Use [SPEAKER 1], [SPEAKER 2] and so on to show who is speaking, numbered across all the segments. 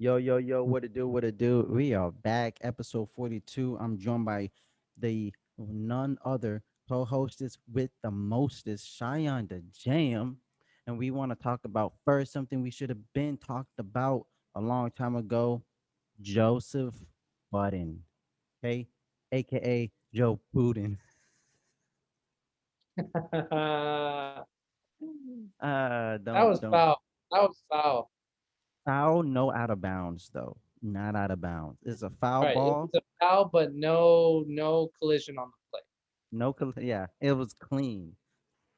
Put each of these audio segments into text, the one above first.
[SPEAKER 1] Yo, yo, yo, what it do, what it do? We are back, episode 42. I'm joined by the none other co-hostess with the mostest, Cheyenne the Jam. And we want to talk about first something we should have been talked about a long time ago, Joseph Budden, okay? AKA Joe Budden.
[SPEAKER 2] that was
[SPEAKER 1] Don't
[SPEAKER 2] foul. That was foul.
[SPEAKER 1] foul, no out of bounds though. Not out of bounds. It's a foul
[SPEAKER 2] Right. It
[SPEAKER 1] ball.
[SPEAKER 2] was a foul, but no collision on the play.
[SPEAKER 1] No, yeah, it was clean.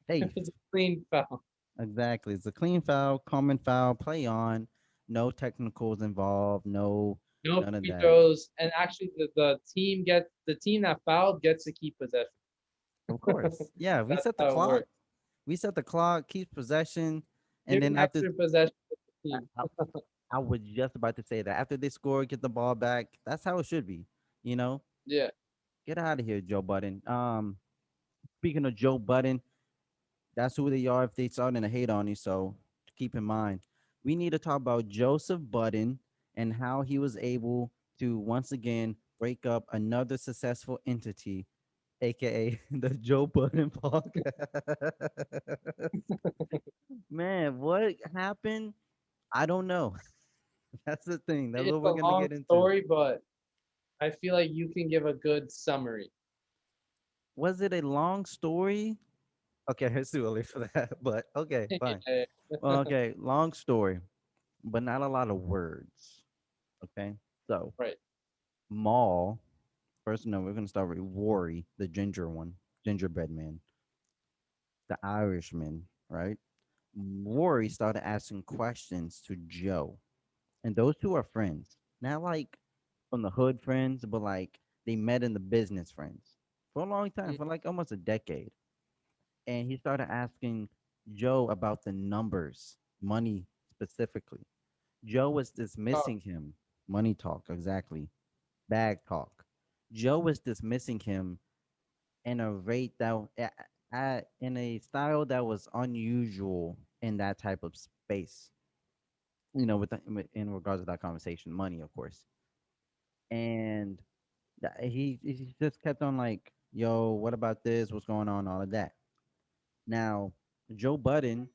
[SPEAKER 2] It
[SPEAKER 1] Safe.
[SPEAKER 2] was a clean foul.
[SPEAKER 1] Exactly. It's a clean foul, common foul, play on, no technicals involved, no
[SPEAKER 2] No
[SPEAKER 1] none of
[SPEAKER 2] free
[SPEAKER 1] that.
[SPEAKER 2] throws, and actually the team that fouled gets to keep possession.
[SPEAKER 1] Of course. Yeah, we
[SPEAKER 2] That's
[SPEAKER 1] set the
[SPEAKER 2] how it
[SPEAKER 1] clock.
[SPEAKER 2] works.
[SPEAKER 1] We set the clock, keep possession, and
[SPEAKER 2] Give
[SPEAKER 1] then after
[SPEAKER 2] extra possession to the
[SPEAKER 1] I,
[SPEAKER 2] team.
[SPEAKER 1] I, I was just about to say that after they score, get the ball back. That's how it should be. You know,
[SPEAKER 2] Yeah.
[SPEAKER 1] get out of here, Joe Budden. Speaking of Joe Budden, that's who they are if they starting to hate on you. So keep in mind, we need to talk about Joseph Budden and how he was able to once again break up another successful entity, aka the Joe Budden podcast. Man, what happened? I don't know. That's the thing. That's
[SPEAKER 2] It's
[SPEAKER 1] what
[SPEAKER 2] a
[SPEAKER 1] we're gonna
[SPEAKER 2] long
[SPEAKER 1] get into.
[SPEAKER 2] story, but I feel like you can give a good summary.
[SPEAKER 1] Was it a long story? Okay, it's too early for that, but okay, fine.
[SPEAKER 2] Yeah.
[SPEAKER 1] Well, okay, long story, but not a lot of words. Okay, so
[SPEAKER 2] Right.
[SPEAKER 1] Maul. First, no, we're gonna start with Rory, the ginger one, gingerbread man, the Irishman, right? Rory started asking questions to Joe, and those two are friends, not like from the hood friends, but like they met in the business friends for a long time,
[SPEAKER 2] Mm.
[SPEAKER 1] for like almost a decade. And he started asking Joe about the numbers, money specifically. Joe was
[SPEAKER 2] Oh,
[SPEAKER 1] dismissing him. Money talk, exactly. Bag talk. Joe was dismissing him in a rate that in a style that was unusual in that type of space. In regards to that conversation, money, of course. And he just kept on like, "Yo, what about this? What's going on? All of that." Now, Joe Budden,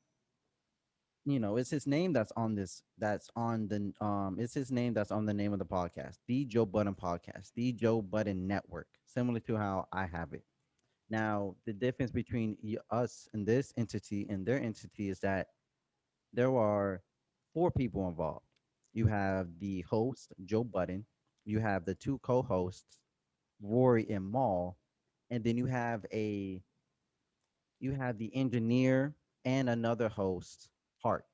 [SPEAKER 1] it's his name that's on this. That's on the It's his name that's on the name of the podcast, the Joe Budden Podcast, the Joe Budden Network, similar to how I have it. Now, the difference between us and this entity and their entity is that there are four people involved. You have the host, Joe Budden. You have the two co-hosts, Rory and Maul, and then you have the engineer and another host, Park.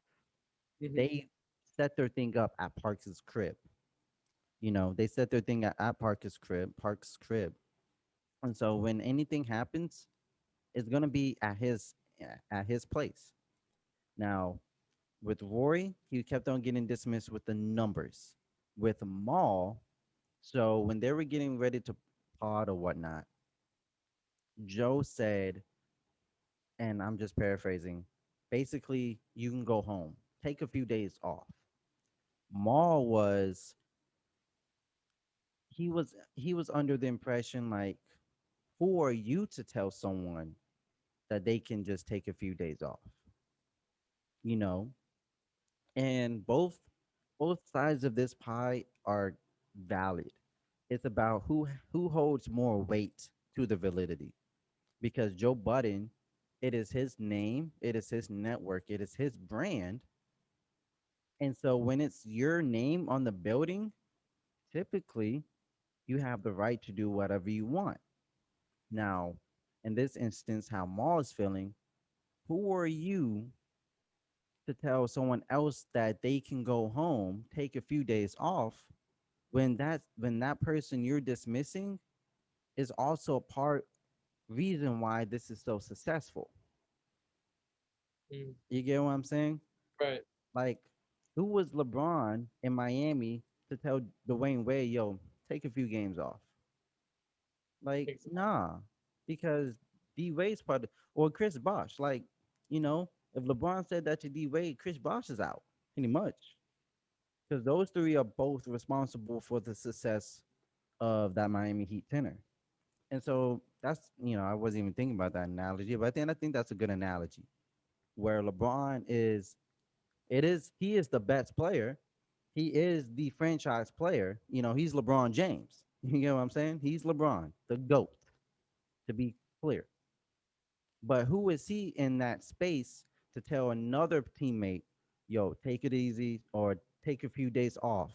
[SPEAKER 2] mhm.
[SPEAKER 1] They set their thing up at Parks's crib. They set their thing at Park's crib. And so when anything happens, it's gonna be at his place. Now, with Rory, he kept on getting dismissed with the numbers. With Maul, so when they were getting ready to pod or whatnot, Joe said, and I'm just paraphrasing, basically, you can go home, take a few days off. Maul he was under the impression like, who are you to tell someone that they can just take a few days off? You know, and both sides of this pie are valid. It's about who holds more weight to the validity. Because Joe Budden, it is his name, it is his network, it is his brand. And so when it's your name on the building, typically you have the right to do whatever you want. Now, in this instance, how Maul is feeling, who are you to tell someone else that they can go home, take a few days off, when that person you're dismissing is also a part reason why this is so successful.
[SPEAKER 2] Mm.
[SPEAKER 1] You get what I'm saying?
[SPEAKER 2] Right.
[SPEAKER 1] Like, who was LeBron in Miami to tell Dwayne Wade, yo, take a few games off? Like,
[SPEAKER 2] Exactly.
[SPEAKER 1] nah, because D Wade's part of, or Chris Bosh. Like, if LeBron said that to D Wade, Chris Bosh is out pretty much. because those three are both responsible for the success of that Miami Heat tenor. And so that's, I wasn't even thinking about that analogy, but then I think that's a good analogy where LeBron he is the best player. He is the franchise player. He's LeBron James. You know what I'm saying? He's LeBron, the GOAT, to be clear. But who is he in that space to tell another teammate, yo, take it easy or take a few days off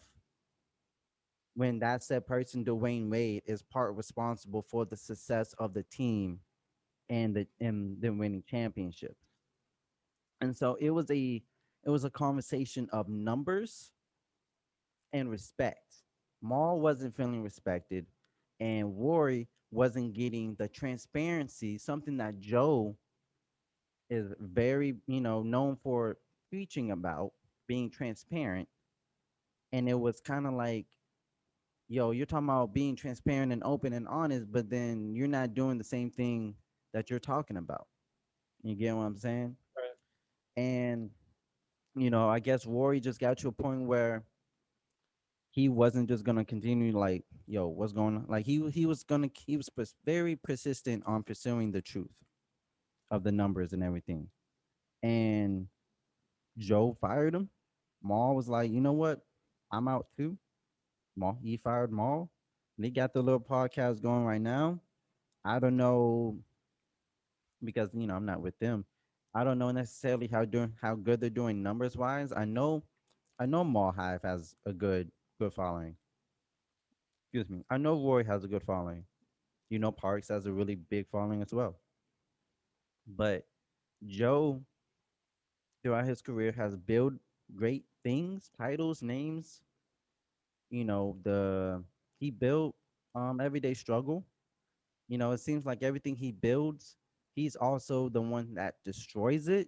[SPEAKER 1] when that said person, Dwayne Wade, is part responsible for the success of the team and the winning championships. And so it was a conversation of numbers and respect. Maul wasn't feeling respected, and Rory wasn't getting the transparency, something that Joe is very, known for preaching about being transparent. And it was kind of like, yo, you're talking about being transparent and open and honest, but then you're not doing the same thing that you're talking about. You get what I'm saying?
[SPEAKER 2] Right.
[SPEAKER 1] And, I guess Rory just got to a point where he wasn't just gonna continue like, yo, what's going on? Like he was very persistent on pursuing the truth of the numbers and everything. And Joe fired him. Maul was like, you know what? I'm out too. Maul, he fired Maul. They got the little podcast going right now. I don't know because I'm not with them. I don't know necessarily how good they're doing numbers wise. I know Maul Hive has a good following. Excuse me. I know Roy has a good following. Parks has a really big following as well. But Joe, throughout his career, has built great things, titles, names. The he built Everyday Struggle. It seems like everything he builds, he's also the one that destroys it.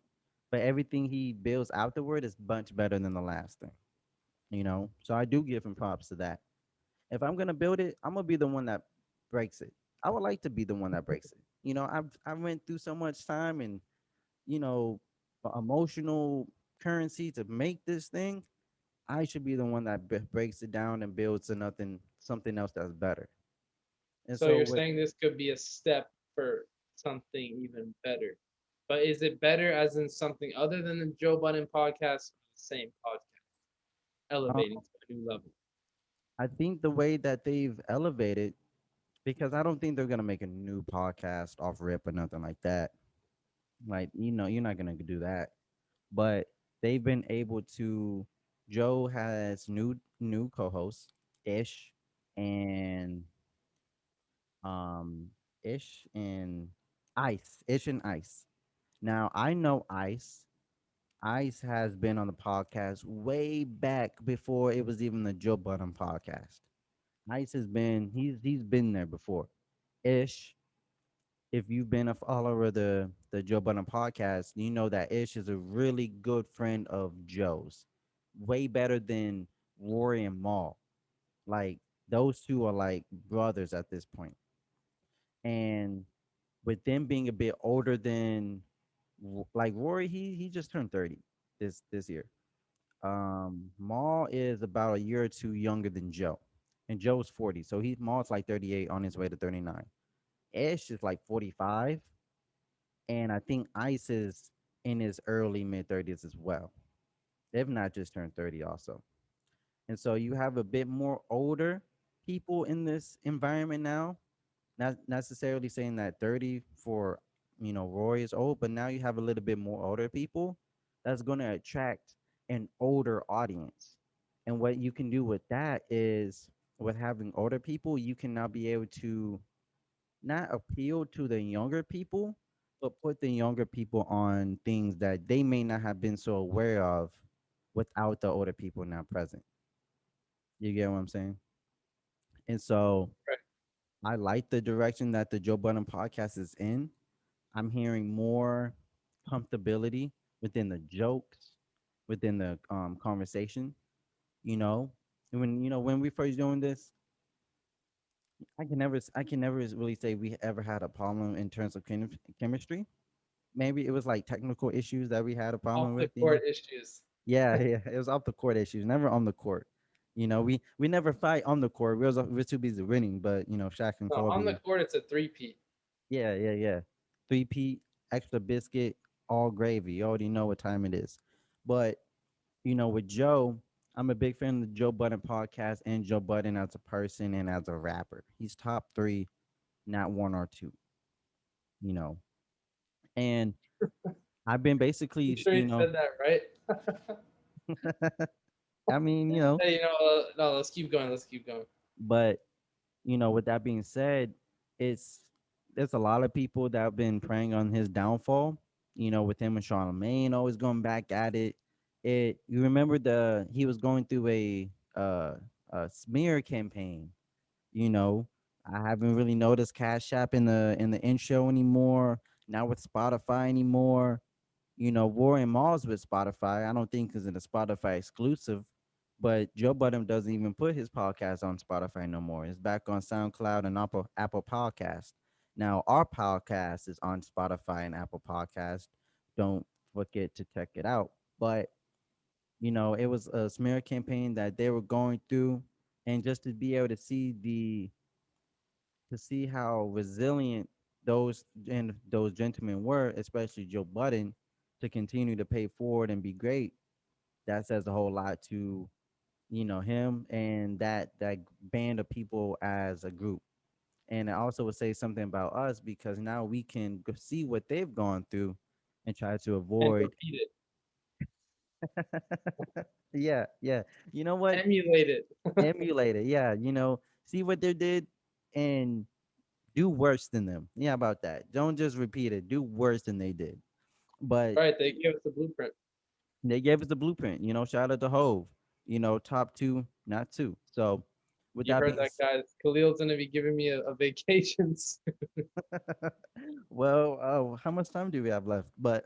[SPEAKER 1] But everything he builds afterward is much better than the last thing. So I do give him props to that. If I'm gonna build it, I'm gonna be the one that breaks it. I would like to be the one that breaks it. I went through so much time and you know emotional currency to make this thing. I should be the one that breaks it down and builds to something else that's better. And
[SPEAKER 2] So
[SPEAKER 1] so
[SPEAKER 2] you're
[SPEAKER 1] with
[SPEAKER 2] saying this could be a step for something even better. But is it better as in something other than the Joe Budden podcast, or the same podcast,
[SPEAKER 1] um,
[SPEAKER 2] elevating to a new level?
[SPEAKER 1] I think the way that they've elevated, because I don't think they're gonna make a new podcast off rip or nothing like that. Like you're not gonna do that. But they've been able to. Joe has new co-hosts, Ish and um Ish and Ish and Ice. Now I know Ice. Ice has been on the podcast way back before it was even the Joe Budden podcast. Ice has been he's been there before. Ish, if you've been a follower of the Joe Budden podcast, you know that Ish is a really good friend of Joe's, way better than Rory and Maul. Like those two are like brothers at this point. And with them being a bit older than like Rory, he just turned 30 this year. Maul is about a year or two younger than Joe, and Joe's 40, so Maul's like 38 on his way to 39. Ish is like 45, and I think Ice is in his early mid 30s as well. They've not just turned 30 also. And so you have a bit more older people in this environment now. Not necessarily saying that 30 for Roy is old, but now you have a little bit more older people that's going to attract an older audience. And what you can do with that is with having older people, you can now be able to not appeal to the younger people, but put the younger people on things that they may not have been so aware of without the older people now present. You get what I'm saying? And so
[SPEAKER 2] Right.
[SPEAKER 1] I like the direction that the Joe Budden podcast is in. I'm hearing more comfortability within the jokes, within the conversation. You know, and when we first doing this, I can never really say we ever had a problem in terms of chemistry. Maybe it was like technical issues that we had a
[SPEAKER 2] Off
[SPEAKER 1] problem
[SPEAKER 2] the
[SPEAKER 1] with.
[SPEAKER 2] court issues.
[SPEAKER 1] Yeah, yeah. It was off the court issues, never on the court. We never fight on the court. We're too busy winning. But Shaq and
[SPEAKER 2] No, on the
[SPEAKER 1] Kobe.
[SPEAKER 2] court it's a three-peat.
[SPEAKER 1] Yeah, yeah, yeah. 3P, extra biscuit, all gravy. You already know what time it is. But with Joe, I'm a big fan of the Joe Budden podcast and Joe Budden as a person and as a rapper. He's top three, not one or two. You know, and I've been
[SPEAKER 2] You
[SPEAKER 1] basically,
[SPEAKER 2] sure you said that right?
[SPEAKER 1] I mean,
[SPEAKER 2] Hey, no, let's keep going. Let's keep going.
[SPEAKER 1] but with that being said, it's there's a lot of people that have been preying on his downfall. With him and Charlemagne always going back at it. You remember he was going through a smear campaign. You know, I haven't really noticed Cash App in the intro anymore. Not with Spotify anymore. War and Malls with Spotify. I don't think is it a Spotify exclusive, but Joe Budden doesn't even put his podcast on Spotify no more. It's back on SoundCloud and Apple Podcast. Now our podcast is on Spotify and Apple Podcast. Don't forget to check it out. But it was a smear campaign that they were going through, and just to be able to see how resilient those gentlemen were, especially Joe Budden, to continue to pay forward and be great. That says a whole lot to him and that band of people as a group. And it also would say something about us because now we can see what they've gone through and try to
[SPEAKER 2] And
[SPEAKER 1] avoid.
[SPEAKER 2] repeat it.
[SPEAKER 1] Yeah, yeah. You know what?
[SPEAKER 2] Emulate it.
[SPEAKER 1] Emulate it. Yeah, see what they did and do worse than them. Yeah, about that. Don't just repeat it. Do worse than they did. But
[SPEAKER 2] Right, they gave us the blueprint.
[SPEAKER 1] they gave us the blueprint. Shout out to Hove. Top two, not two. So, with
[SPEAKER 2] You
[SPEAKER 1] that
[SPEAKER 2] heard
[SPEAKER 1] being
[SPEAKER 2] that, guys. Khalil's gonna be giving me a vacation.
[SPEAKER 1] well, how much time do we have left? But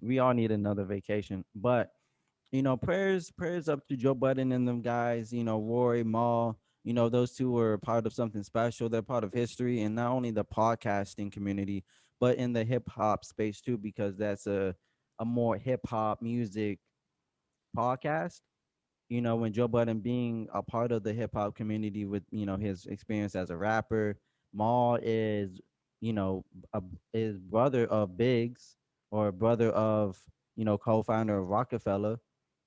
[SPEAKER 1] we all need another vacation. But prayers up to Joe Budden and them guys. Rory Maul. Those two were part of something special. They're part of history, and not only the podcasting community, but in the hip hop space too, because that's a more hip hop music podcast. When Joe Budden being a part of the hip hop community with, his experience as a rapper. Maul is, you know, a, is brother of Biggs or brother of, co-founder of Rockefeller.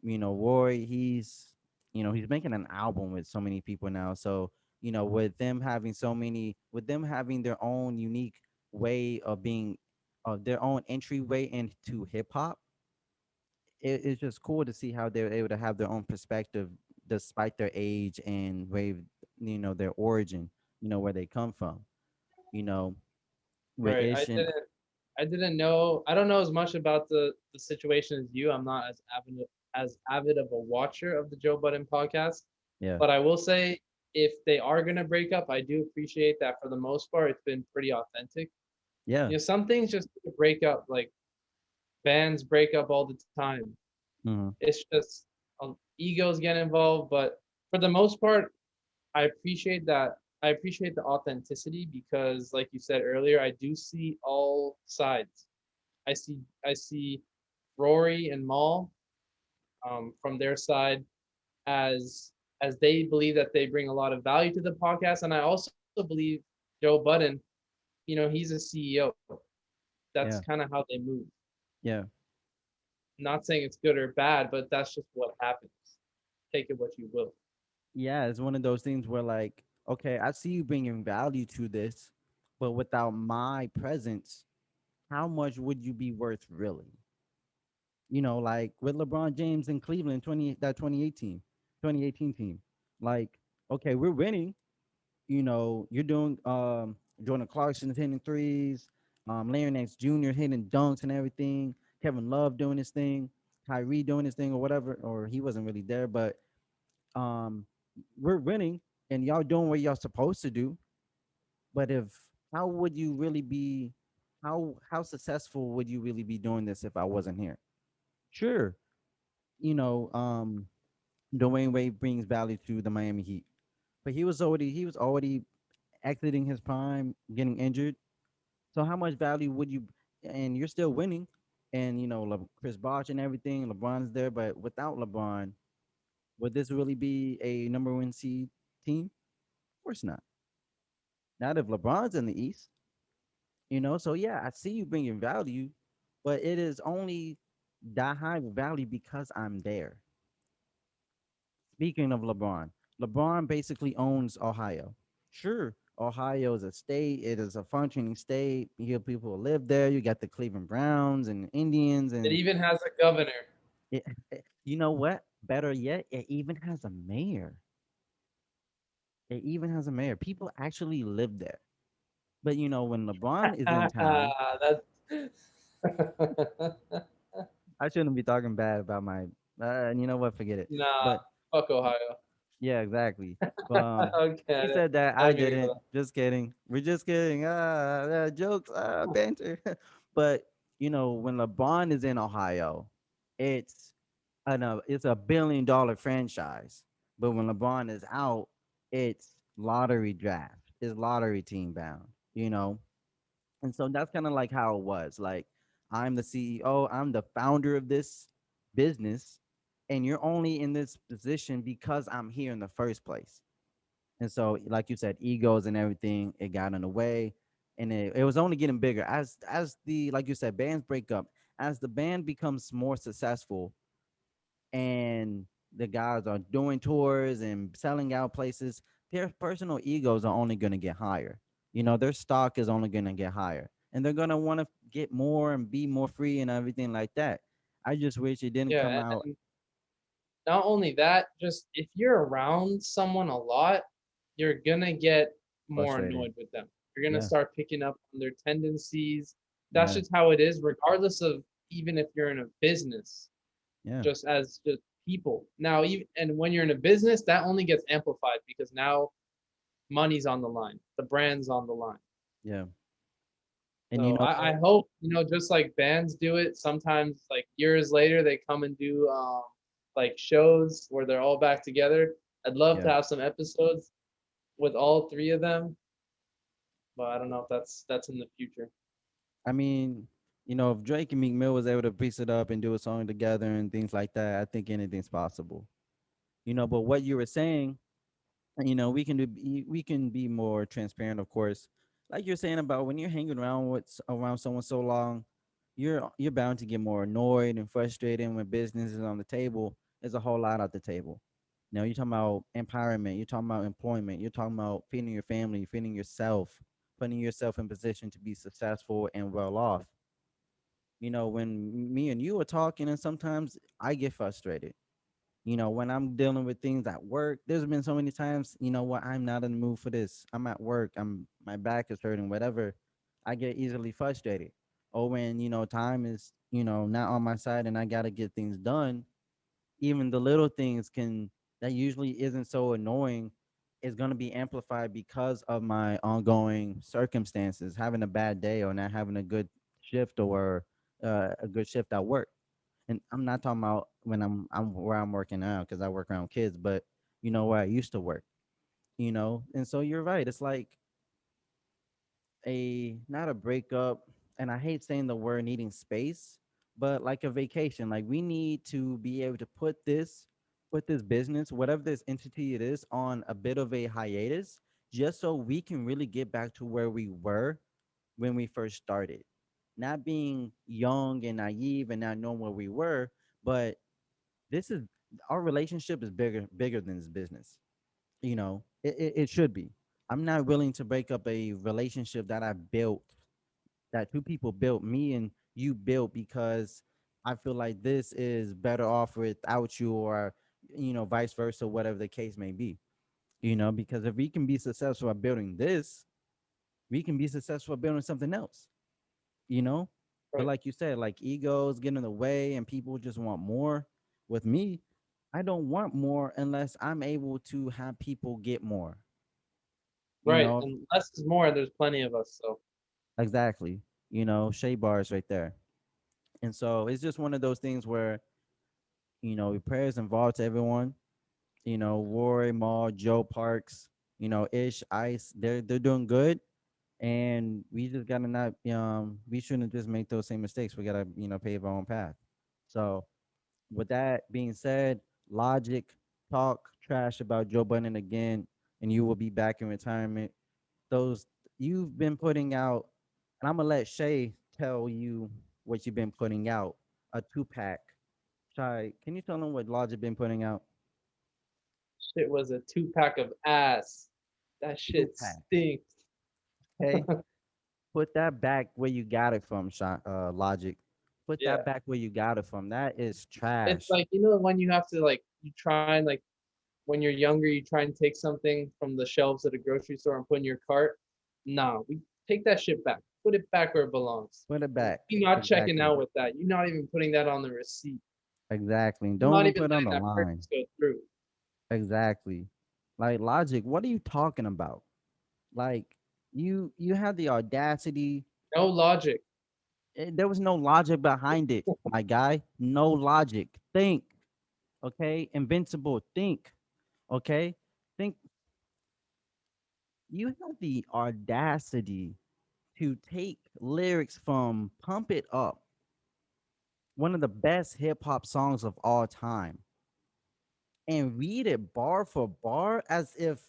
[SPEAKER 1] Roy, he's making an album with so many people now. So, with them having their own unique way of being, their own entryway into hip hop, it's just cool to see how they're able to have their own perspective despite their age and their origin, where they come from, you know, with
[SPEAKER 2] Right.
[SPEAKER 1] Ish and
[SPEAKER 2] I didn't know. I don't know as much about the situation as you. I'm not as avid of a watcher of the Joe Budden podcast,
[SPEAKER 1] yeah,
[SPEAKER 2] but I will say if they are gonna break up, I do appreciate that for the most part it's been pretty authentic.
[SPEAKER 1] yeah,
[SPEAKER 2] Some things just break up, like bands break up all the time.
[SPEAKER 1] hmm,
[SPEAKER 2] It's just egos get involved, but for the most part, I appreciate that. I appreciate the authenticity because, like you said earlier, I do see all sides. I see Rory and Maul from their side as as they believe that they bring a lot of value to the podcast, and I also believe Joe Budden, he's a CEO. That's
[SPEAKER 1] yeah,
[SPEAKER 2] kind of how they move.
[SPEAKER 1] yeah,
[SPEAKER 2] Not saying it's good or bad, but that's just what happens. Take it what you will.
[SPEAKER 1] yeah. It's one of those things where, like, okay, I see you bringing value to this, but without my presence, how much would you be worth really? Like with LeBron James in Cleveland, 2018 team. Like, okay, we're winning. You're doing Jordan Clarkson's hitting threes, Larry Nance Jr. hitting dunks and everything, Kevin Love doing his thing, Kyrie doing his thing or whatever, or he wasn't really there, but um we're winning and y'all doing what y'all supposed to do. But if how would you really be how successful would you really be doing this if I wasn't here? Sure, you know, um Dwayne Wade brings value to the Miami Heat. But he was already exiting his prime, getting injured. So how much value would you? and you're still winning. And Chris Bosh and everything, LeBron's there, but without LeBron, would this really be a number one seed team? Of course not. Not if LeBron's in the East. So yeah, I see you bringing value, but it is only that high value because I'm there. Speaking of LeBron, LeBron basically owns Ohio. Sure, Ohio is a state. It is a functioning state. You have people who live there. You got the Cleveland Browns and Indians,
[SPEAKER 2] It
[SPEAKER 1] and
[SPEAKER 2] even has a governor.
[SPEAKER 1] you know what? Better yet, it even has a mayor. It even has a mayor. People actually live there. But when LeBron is in town,
[SPEAKER 2] That's
[SPEAKER 1] I shouldn't be talking bad about my. And you know what? Forget it.
[SPEAKER 2] nah.
[SPEAKER 1] But
[SPEAKER 2] Fuck Ohio.
[SPEAKER 1] yeah, exactly. But
[SPEAKER 2] I'm
[SPEAKER 1] he
[SPEAKER 2] kidding.
[SPEAKER 1] said that I
[SPEAKER 2] I'm kidding,
[SPEAKER 1] didn't.
[SPEAKER 2] brother.
[SPEAKER 1] Just kidding. We're just kidding. Jokes. Banter. But when LeBron is in Ohio, it's it's $1 billion franchise. But when LeBron is out, it's lottery draft. It's lottery team bound. And so that's kind of like how it was. Like, I'm the CEO, I'm the founder of this business, and you're only in this position because I'm here in the first place. And so, like you said, egos and everything, it got in the way. And it was only getting bigger as the, like you said, bands break up. As the band becomes more successful, and the guys are doing tours and selling out places, their personal egos are only going to get higher. Their stock is only going to get higher, and they're going to want to get more and be more free and everything like that. I just wish it didn't come
[SPEAKER 2] Yeah,
[SPEAKER 1] out
[SPEAKER 2] and not only that, just if you're around someone a lot, you're gonna get more
[SPEAKER 1] frustrated.
[SPEAKER 2] annoyed with them. You're gonna
[SPEAKER 1] Yeah,
[SPEAKER 2] start picking up on their tendencies. That's
[SPEAKER 1] yeah,
[SPEAKER 2] just how it is, regardless of even if you're in a business,
[SPEAKER 1] yeah,
[SPEAKER 2] just as just people. Now, even and when you're in a business, that only gets amplified because now money's on the line, the brand's on the line.
[SPEAKER 1] yeah. And you
[SPEAKER 2] So
[SPEAKER 1] know
[SPEAKER 2] I
[SPEAKER 1] what?
[SPEAKER 2] hope, just like bands do it, sometimes like years later they come and do like shows where they're all back together. I'd love
[SPEAKER 1] Yeah.
[SPEAKER 2] to have some episodes with all three of them, but I don't know if that's in the future.
[SPEAKER 1] I mean, if Drake and Meek Mill was able to piece it up and do a song together and things like that, I think anything's possible. But what you were saying, we can be more transparent, of course. Like you're saying about when you're hanging around around someone so long, you're bound to get more annoyed and frustrated. And when business is on the table, there's a whole lot at the table. You're talking about empowerment, you're talking about employment, you're talking about feeding your family, feeding yourself, putting yourself in position to be successful and well off. When me and you are talking, and sometimes I get frustrated. When I'm dealing with things at work, there's been so many times, what, I'm not in the mood for this. I'm at work, my back is hurting, whatever. I get easily frustrated. Or when, time is, not on my side and I gotta get things done, even the little things that usually isn't so annoying is gonna be amplified because of my ongoing circumstances, having a bad day or not having a good shift or a good shift at work. And I'm not talking about when I'm where I'm working now because I work around kids, but where I used to work. And so you're right. It's like a not a breakup, and I hate saying the word needing space, but like a vacation. Like, we need to be able to put this business, whatever this entity it is, on a bit of a hiatus, just so we can really get back to where we were when we first started. Not being young and naive and not knowing where we were, but this is our relationship is bigger than this business. It should be. I'm not willing to break up a relationship that I built, that two people built, me and you built, because I feel like this is better off without you, or vice versa, whatever the case may be. Because if we can be successful at building this, we can be successful at building something else. you know but
[SPEAKER 2] Right.
[SPEAKER 1] like you said, like, egos get in the way and people just want more. With me, I don't want more unless I'm able to have people get more. you
[SPEAKER 2] Right.
[SPEAKER 1] know
[SPEAKER 2] And less is more. There's plenty of us. So
[SPEAKER 1] exactly. Shea bars right there. And so it's just one of those things where, prayers involved to everyone. Roy, Maul, Joe Parks, Ish, Ice, they're doing good. and we just gotta not we shouldn't just make those same mistakes. We gotta pave our own path. So with that being said, Logic, talk trash about Joe Budden again, and you will be back in retirement. Those you've been putting out, and I'm gonna let Shay tell you what you've been putting out. A 2-pack. Shay, can you tell them what Logic been putting out?
[SPEAKER 2] Shit was a 2 pack of ass. That
[SPEAKER 1] Two
[SPEAKER 2] shit
[SPEAKER 1] pack.
[SPEAKER 2] stinks.
[SPEAKER 1] Okay, put that back where you got it from, Logic. Put
[SPEAKER 2] Yeah.
[SPEAKER 1] that back where you got it from. That is
[SPEAKER 2] It's
[SPEAKER 1] trash.
[SPEAKER 2] like, when you have to, like, you try and, like, when you're younger, you try and take something from the shelves at a grocery store and put in your cart. Nah, we take that shit back. Put it back where it belongs.
[SPEAKER 1] Put it
[SPEAKER 2] And
[SPEAKER 1] back.
[SPEAKER 2] you're not checking
[SPEAKER 1] Exactly.
[SPEAKER 2] out with that. You're not even putting that on the receipt.
[SPEAKER 1] Exactly.
[SPEAKER 2] You're
[SPEAKER 1] Don't
[SPEAKER 2] not
[SPEAKER 1] even
[SPEAKER 2] even
[SPEAKER 1] put it on
[SPEAKER 2] letting
[SPEAKER 1] the
[SPEAKER 2] that
[SPEAKER 1] line.
[SPEAKER 2] purchase go through.
[SPEAKER 1] Exactly. Like Logic, what are you talking about? Like you had the audacity.
[SPEAKER 2] No logic.
[SPEAKER 1] There was no logic behind it, my guy. No logic. Think, okay? Invincible. Think, okay? Think. You had the audacity to take lyrics from "Pump It Up," one of the best hip hop songs of all time, and read it bar for bar as if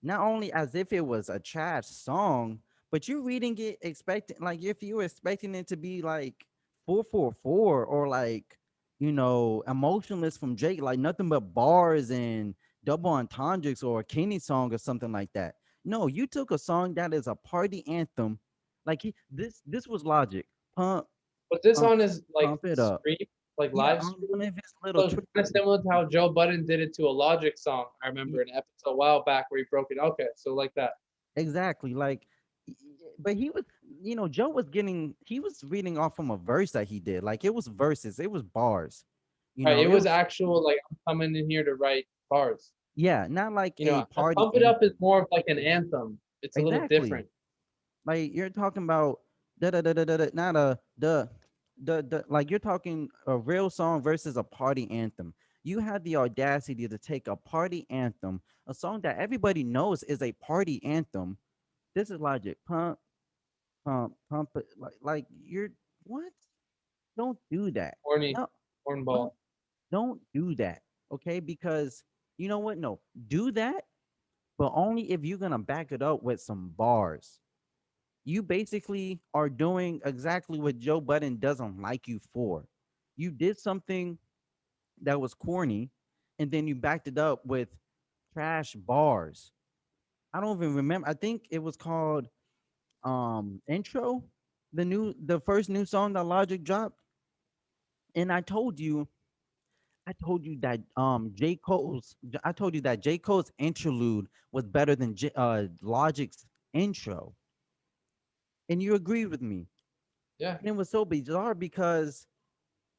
[SPEAKER 1] not only as if it was a trash song, but you're reading it expecting like if you were expecting it to be like 444 or like emotionless from Drake, like nothing but bars and double entendres or a Kenny song or something like that. No, you took a song that is a party anthem. Like this was Logic. Pump,
[SPEAKER 2] But this
[SPEAKER 1] pump,
[SPEAKER 2] on his, like,
[SPEAKER 1] pump it up.
[SPEAKER 2] stream, like,
[SPEAKER 1] Yeah,
[SPEAKER 2] live
[SPEAKER 1] on
[SPEAKER 2] stream.
[SPEAKER 1] one of his little
[SPEAKER 2] So it's
[SPEAKER 1] Twitter.
[SPEAKER 2] kind of similar to how Joe Budden did it to a Logic song. I remember an episode a while back where he broke it. Okay, so like that.
[SPEAKER 1] Exactly. Like, but he was, Joe was he was reading off from a verse that he did. Like, it was verses, it was bars.
[SPEAKER 2] Right, it
[SPEAKER 1] It
[SPEAKER 2] was
[SPEAKER 1] was,
[SPEAKER 2] actual, like, I'm coming in here to write bars.
[SPEAKER 1] yeah, not like a party
[SPEAKER 2] Pump It Up is
[SPEAKER 1] anthem.
[SPEAKER 2] more of like an anthem. It's a little
[SPEAKER 1] Exactly.
[SPEAKER 2] different.
[SPEAKER 1] Like, you're talking about da da da da da, not a like you're talking a real song versus a party anthem. You had the audacity to take a party anthem, a song that everybody knows is a party anthem. This is Logic. Pump, pump it. Like you're what? Don't do that.
[SPEAKER 2] Corny,
[SPEAKER 1] No, don't
[SPEAKER 2] cornball.
[SPEAKER 1] don't do that. Okay? Because you know what? No, do that, but only if you're gonna back it up with some bars. You basically are doing exactly what Joe Budden doesn't like you for. You did something that was corny, and then you backed it up with trash bars. I don't even remember. I think it was called intro, the first new song that Logic dropped. And I told you that I told you that J. Cole's interlude was better than Logic's intro. And you agreed with me.
[SPEAKER 2] Yeah.
[SPEAKER 1] And it was so bizarre because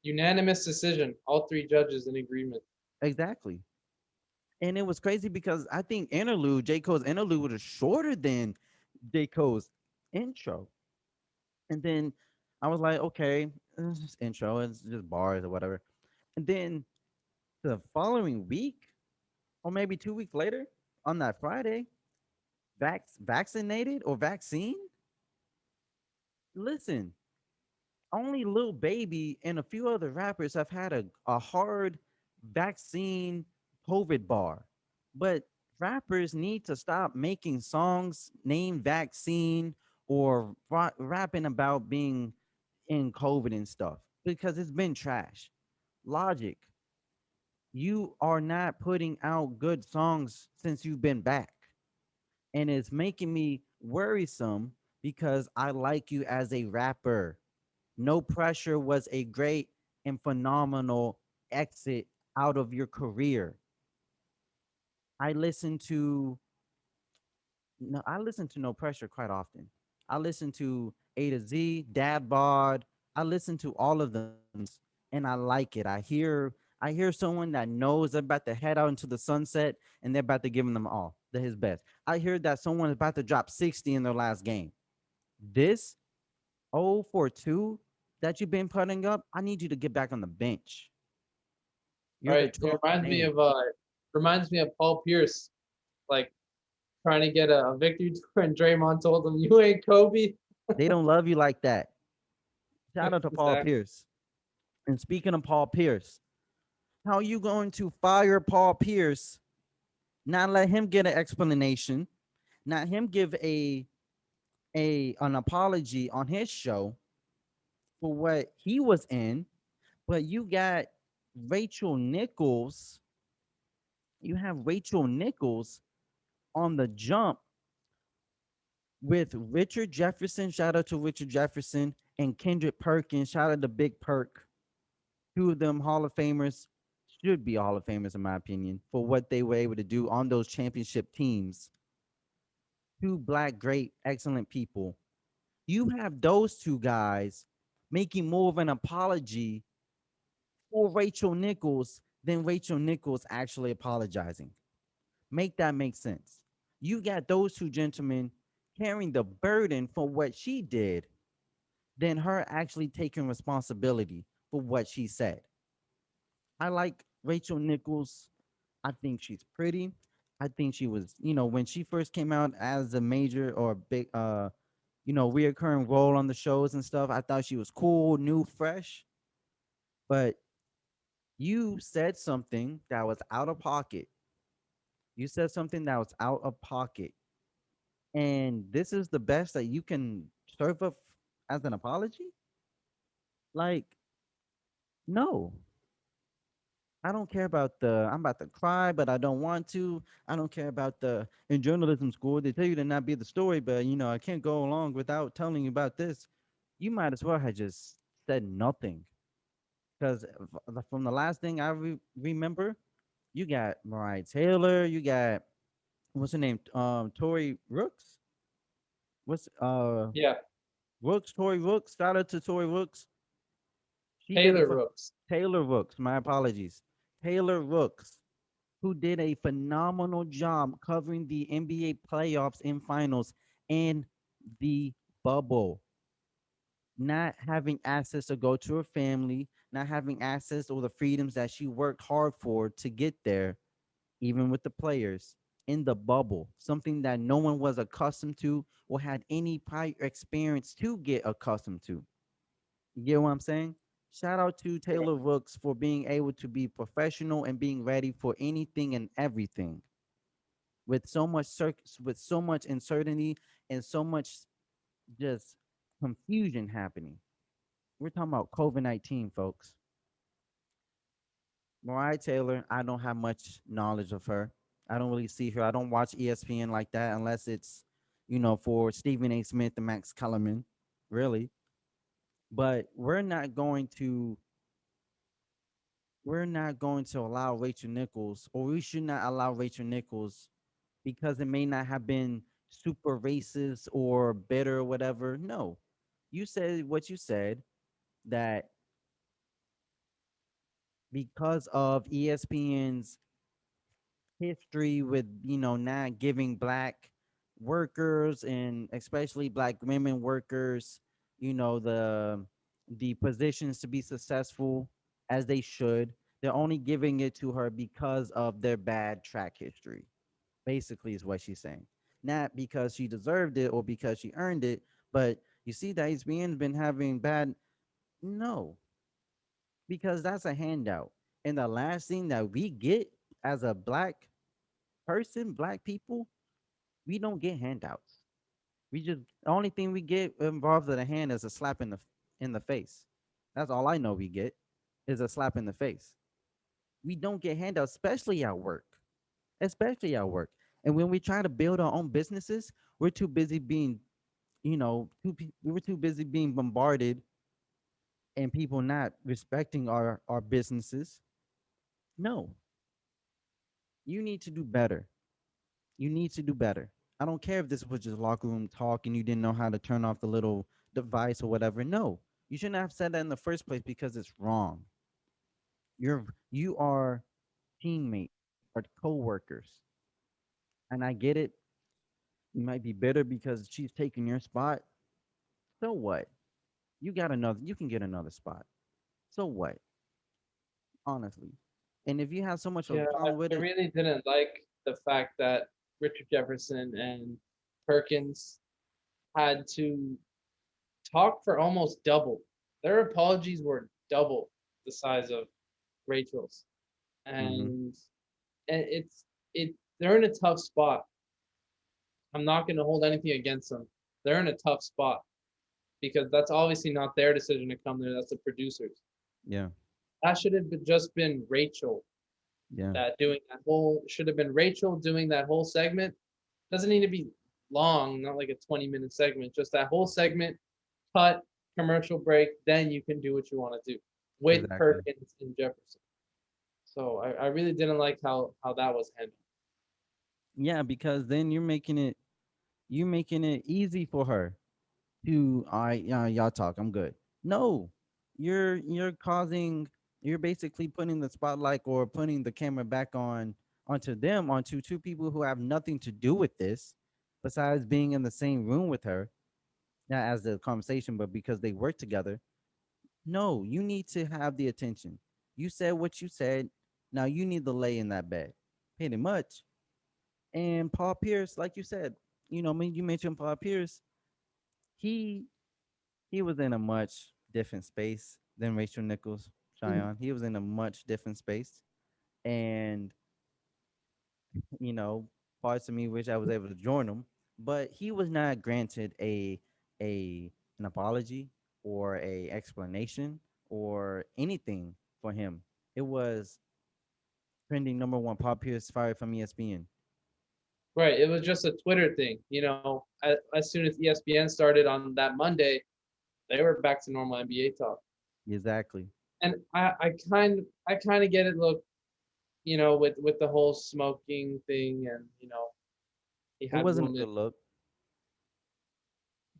[SPEAKER 2] Unanimous decision. All three judges in agreement.
[SPEAKER 1] exactly. And it was crazy because I think J. Cole's interlude was shorter than J. Cole's intro. And then I was like, okay, it's just intro, it's just bars or whatever. And then the following week, or maybe 2 weeks later, on that Friday, vaccinated or vaccine. Listen, only Lil Baby and a few other rappers have had a hard vaccine COVID bar. But rappers need to stop making songs named vaccine or rapping about being in COVID and stuff because it's been trash. Logic, you are not putting out good songs since you've been back. And it's making me worrisome because I like you as a rapper. No Pressure was a great and phenomenal exit out of your career. I listen to no, I listen to No Pressure quite often. I listen to A to Z, Dad Bod. I listen to all of them and I like it. I hear someone that knows they're about to head out into the sunset and they're about to give them all, his best. I hear that someone is about to drop 60 in their last game. This 0-for-2 that you've been putting up, I need you to get back on the bench. You're the
[SPEAKER 2] Right. It
[SPEAKER 1] 12th
[SPEAKER 2] reminds me
[SPEAKER 1] man.
[SPEAKER 2] of Paul Pierce. Like, trying to get a victory tour, and Draymond told him, "You ain't Kobe."
[SPEAKER 1] They don't love you like that. Shout out to Paul
[SPEAKER 2] Exactly.
[SPEAKER 1] Pierce. And speaking of Paul Pierce, how are you going to fire Paul Pierce, not let him get an explanation, not him give a an apology on his show for what he was in, but you got Rachel Nichols, you have Rachel Nichols on the jump with Richard Jefferson, shout out to Richard Jefferson, and Kendrick Perkins, shout out to Big Perk. Two of them Hall of Famers, should be Hall of Famers in my opinion, for what they were able to do on those championship teams. Two black, great, excellent people. You have those two guys making more of an apology for Rachel Nichols than Rachel Nichols actually apologizing. Make that make sense. You got those two gentlemen carrying the burden for what she did than her actually taking responsibility for what she said. I like Rachel Nichols. I think she's pretty. I think she was, when she first came out as a major or big, reoccurring role on the shows and stuff, I thought she was cool, new, fresh. But you said something that was out of pocket. You said something that was out of pocket. And this is the best that you can serve up as an apology? Like, no. I don't care about the I'm about to cry, but I don't want to. I don't care about the in journalism school. They tell you to not be the story, but I can't go along without telling you about this. You might as well have just said nothing. Because from the last thing I remember, you got Mariah Taylor, you got what's her name? Tori Rooks. What's
[SPEAKER 2] Yeah,
[SPEAKER 1] Rooks, Tori Rooks. Shout out to Tori Rooks. She did it
[SPEAKER 2] Taylor
[SPEAKER 1] for
[SPEAKER 2] Rooks.
[SPEAKER 1] Taylor Rooks. My apologies. Taylor Rooks, who did a phenomenal job covering the NBA playoffs and finals in the bubble. Not having access to go to her family, not having access or the freedoms that she worked hard for to get there, even with the players in the bubble, something that no one was accustomed to or had any prior experience to get accustomed to. You get what I'm saying? Shout out to Taylor Rooks for being able to be professional and being ready for anything and everything with so much with so much uncertainty and so much just confusion happening. We're talking about COVID-19, folks. Mariah Taylor, I don't have much knowledge of her. I don't really see her. I don't watch ESPN like that unless it's, for Stephen A. Smith and Max Kellerman, really. But we're not going to allow Rachel Nichols, or we should not allow Rachel Nichols because it may not have been super racist or bitter or whatever. No, you said what you said, that because of ESPN's history with not giving black workers and especially black women workers the positions to be successful as they should. They're only giving it to her because of their bad track history, basically, is what she's saying. Not because she deserved it or because she earned it, but you see that ESPN's been having bad. No, because that's a handout. And the last thing that we get as a black person, black people, we don't get handouts. We just the only thing we get involved in the hand is a slap in the face. That's all I know we get is a slap in the face. We don't get handouts, especially at work. Especially at work. And when we try to build our own businesses, we're too busy being, we were too busy being bombarded and people not respecting our businesses. No, you need to do better. You need to do better. I don't care if this was just locker room talk and you didn't know how to turn off the little device or whatever. No, you shouldn't have said that in the first place because it's wrong. You are teammates or co-workers, and I get it. You might be bitter because she's taking your spot. So what? You got another. You can get another spot. So what? Honestly, and if you have so much of
[SPEAKER 2] Yeah,
[SPEAKER 1] a problem with
[SPEAKER 2] I
[SPEAKER 1] it,
[SPEAKER 2] really didn't like the fact that Richard Jefferson and Perkins had to talk for almost double. Their apologies were double the size of Rachel's,
[SPEAKER 1] Mm-hmm.
[SPEAKER 2] and it they're in a tough spot. I'm not going to hold anything against them. They're in a tough spot because that's obviously not their decision to come there. That's the producers.
[SPEAKER 1] Yeah.
[SPEAKER 2] That should have just been Rachel
[SPEAKER 1] Yeah.
[SPEAKER 2] that doing that whole should have been Rachel doing that whole segment. Doesn't need to be long, not like a 20-minute segment. Just that whole segment, cut, commercial break, then you can do what you want to do with
[SPEAKER 1] Exactly.
[SPEAKER 2] Perkins and Jefferson. So I really didn't like how that was handled.
[SPEAKER 1] Yeah, because then you're making it easy for her to, all right, yeah, y'all talk, I'm good. No, you're causing, you're basically putting the spotlight or putting the camera back on onto them, onto two people who have nothing to do with this, besides being in the same room with her, not as the conversation, but because they work together. No, you need to have the attention. You said what you said. Now you need to lay in that bed, pretty much. And Paul Pierce, like you said, I mean, you mentioned Paul Pierce. He he was in a much different space than Rachel Nichols,
[SPEAKER 2] Mhm.
[SPEAKER 1] Cheyenne. He was in a much different space, and you know, parts of me wish I was able to join him, but he was not granted a an apology or a explanation or anything for him. It was trending number one. Paul Pierce fired from ESPN.
[SPEAKER 2] Right. It was just a Twitter thing. As soon as ESPN started on that Monday, they were back to normal NBA talk.
[SPEAKER 1] Exactly.
[SPEAKER 2] And I kind of get it. Look, with the whole smoking thing, and he
[SPEAKER 1] It
[SPEAKER 2] had
[SPEAKER 1] wasn't a
[SPEAKER 2] women,
[SPEAKER 1] good look,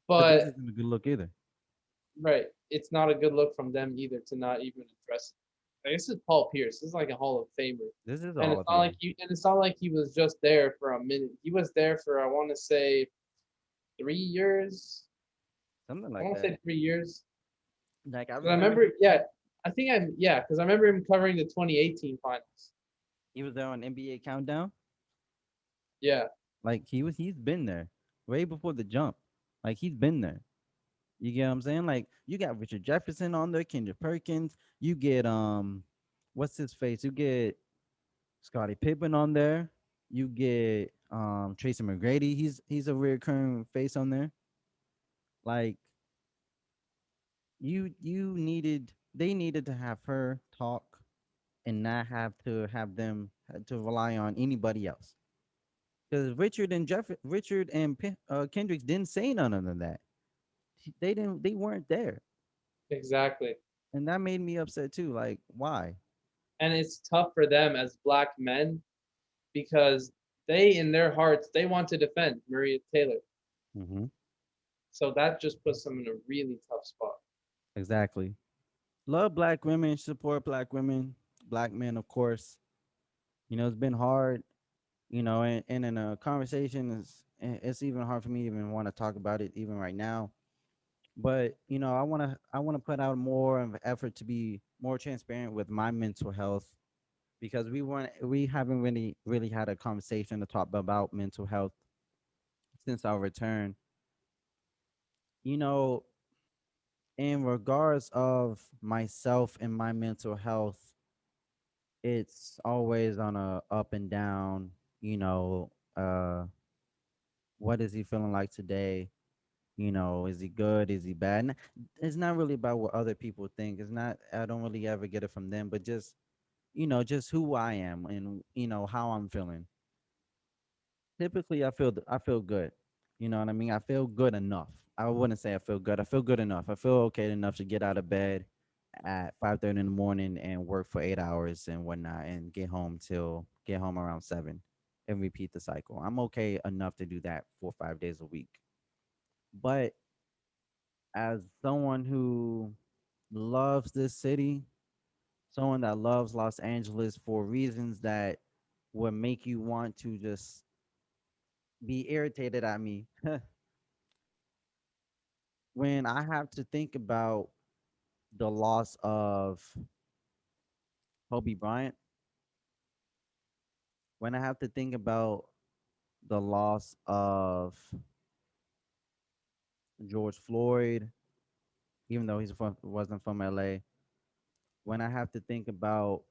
[SPEAKER 1] but this
[SPEAKER 2] but
[SPEAKER 1] isn't a good look either.
[SPEAKER 2] right, it's not a good look from them either to not even address it. Like, this is Paul Pierce. This is like a Hall of Famer,
[SPEAKER 1] This is a
[SPEAKER 2] and
[SPEAKER 1] Hall
[SPEAKER 2] it's
[SPEAKER 1] of
[SPEAKER 2] not like
[SPEAKER 1] Famer,
[SPEAKER 2] he was just there for a minute. He was there for I want to say 3 years.
[SPEAKER 1] something
[SPEAKER 2] I
[SPEAKER 1] like
[SPEAKER 2] want to
[SPEAKER 1] that.
[SPEAKER 2] say 3 years.
[SPEAKER 1] Like I
[SPEAKER 2] Because I
[SPEAKER 1] remember
[SPEAKER 2] remember, yeah, because I remember him covering the 2018 finals.
[SPEAKER 1] he was there on NBA Countdown.
[SPEAKER 2] Yeah,
[SPEAKER 1] Like he's been there way before the jump. Like he's been there. You get what I'm saying? Like you got Richard Jefferson on there, Kendrick Perkins. You get what's his face? You get Scottie Pippen on there. You get Tracy McGrady. He's a recurring face on there. Like you needed they needed to have her talk and not have to have them had to rely on anybody else. Because Richard and Kendricks didn't say none of that. They weren't there,
[SPEAKER 2] exactly.
[SPEAKER 1] and that made me upset too. Like, why?
[SPEAKER 2] And it's tough for them as black men because they, in their hearts, they want to defend Maria Taylor.
[SPEAKER 1] Hmm.
[SPEAKER 2] So that just puts them in a really tough spot.
[SPEAKER 1] Exactly. Love black women, support black women, black men, of course. It's been hard. And in a conversation, it's even hard for me to even want to talk about it even right now. But I want to put out more of an effort to be more transparent with my mental health because we haven't really had a conversation to talk about mental health since our return. You know, in regards of myself and my mental health, it's always on a up and down. You know, what is he feeling like today? Is he good? Is he bad? It's not really about what other people think. It's not. I don't really ever get it from them, but just who I am and how I'm feeling. Typically, I feel good. You know what I mean? I feel good enough. I wouldn't say I feel good. I feel good enough. I feel okay enough to get out of bed at 5:30 in the morning and work for 8 hours and whatnot, and get home around 7, and repeat the cycle. I'm okay enough to do that 4 or 5 days a week. But as someone who loves this city, someone that loves Los Angeles for reasons that would make you want to just be irritated at me, when I have to think about the loss of Kobe Bryant, when I have to think about the loss of George Floyd, even though wasn't from LA. When I have to think about,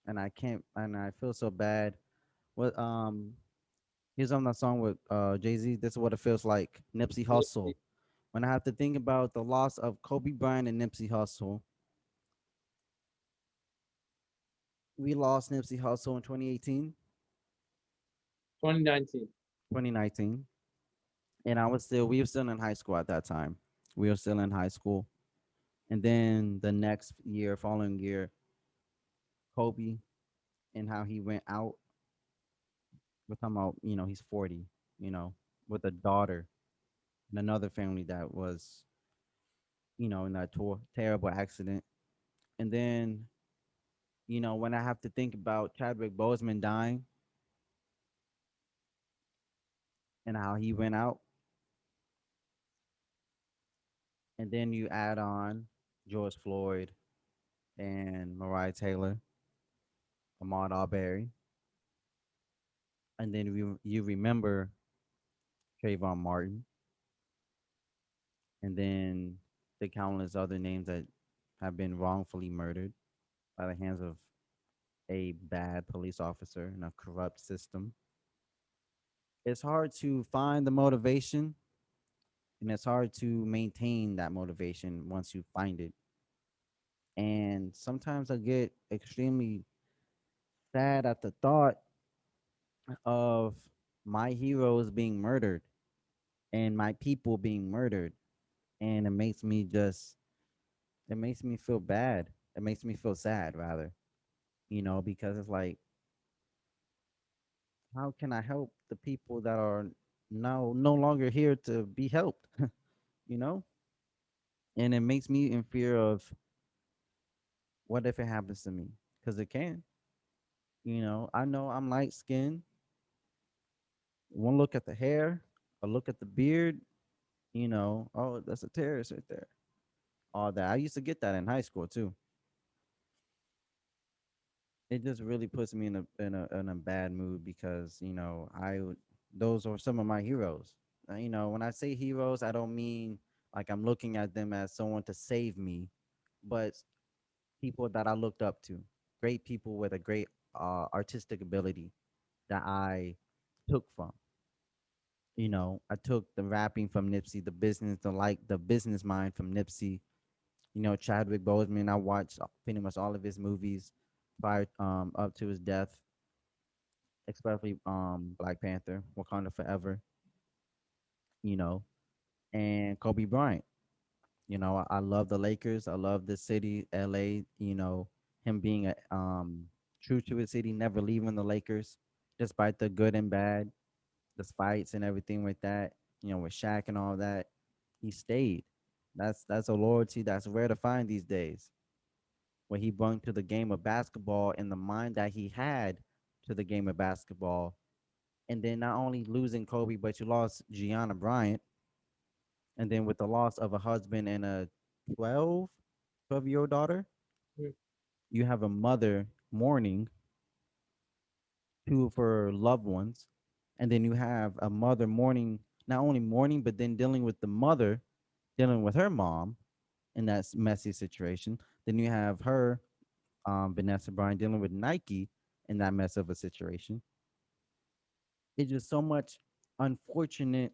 [SPEAKER 1] and I can't, and I feel so bad. What he's on that song with Jay Z. This is what it feels like. Nipsey
[SPEAKER 2] Nipsey.
[SPEAKER 1] Hussle. When I have to think about the loss of Kobe Bryant and Nipsey Hussle, we lost Nipsey Hussle in 2018,
[SPEAKER 2] 2019.
[SPEAKER 1] 2019, and we were still in high school at that time. We were still in high school, and then the next year, following year, Kobe and how he went out. We're talking about, he's 40, you know, with a daughter and another family that was, in that terrible accident. And then, when I have to think about Chadwick Boseman dying and how he went out, and then you add on George Floyd and Mariah Taylor, Ahmaud Arbery, and then you remember Trayvon Martin, and then the countless other names that have been wrongfully murdered by the hands of a bad police officer in a corrupt system. It's hard to find the motivation, and it's hard to maintain that motivation once you find it. And sometimes I get extremely sad at the thought of my heroes being murdered and my people being murdered. And it makes me feel bad. It makes me feel sad, rather, because it's like, how can I help the people that are now no longer here to be helped, you know? And it makes me in fear of what if it happens to me? Because it can. I know I'm light skinned. One look at the hair, a look at the beard, oh, that's a terrorist right there. All that. I used to get that in high school too. It just really puts me in a bad mood because those are some of my heroes. When I say heroes, I don't mean like I'm looking at them as someone to save me, but people that I looked up to, great people with a great artistic ability that I took from. I took the rapping from Nipsey, the business mind from Nipsey. Chadwick Boseman. I watched pretty much all of his movies prior up to his death, especially Black Panther, Wakanda Forever. You know, and Kobe Bryant. I love the Lakers. I love the city, L.A. Him being true to his city, never leaving the Lakers, despite the good and bad, the fights and everything like that. With Shaq and all that, he stayed. That's a loyalty that's rare to find these days. What he brought to the game of basketball and the mind that he had to the game of basketball, and then not only losing Kobe, but you lost Gianna Bryant, and then with the loss of a husband and a 12-year-old daughter,
[SPEAKER 2] Mm.
[SPEAKER 1] you have a mother mourning two of her loved ones, and then you have a mother mourning, not only mourning, but then dealing with the mother, dealing with her mom in that messy situation. Then you have her, Vanessa Bryant, dealing with Nike in that mess of a situation. It's just so much unfortunate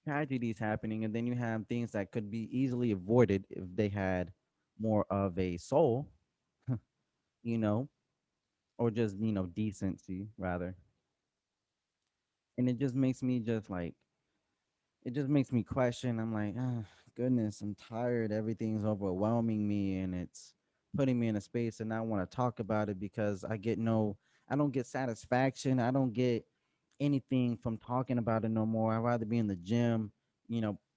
[SPEAKER 1] tragedies happening, and then you have things that could be easily avoided if they had more of a soul, you know, or just decency rather. And it just makes me just like it just makes me question. I'm like, goodness, I'm tired. Everything's overwhelming me, and it's putting me in a space, and I want to talk about it because I don't get satisfaction. I don't get anything from talking about it no more. I'd rather be in the gym,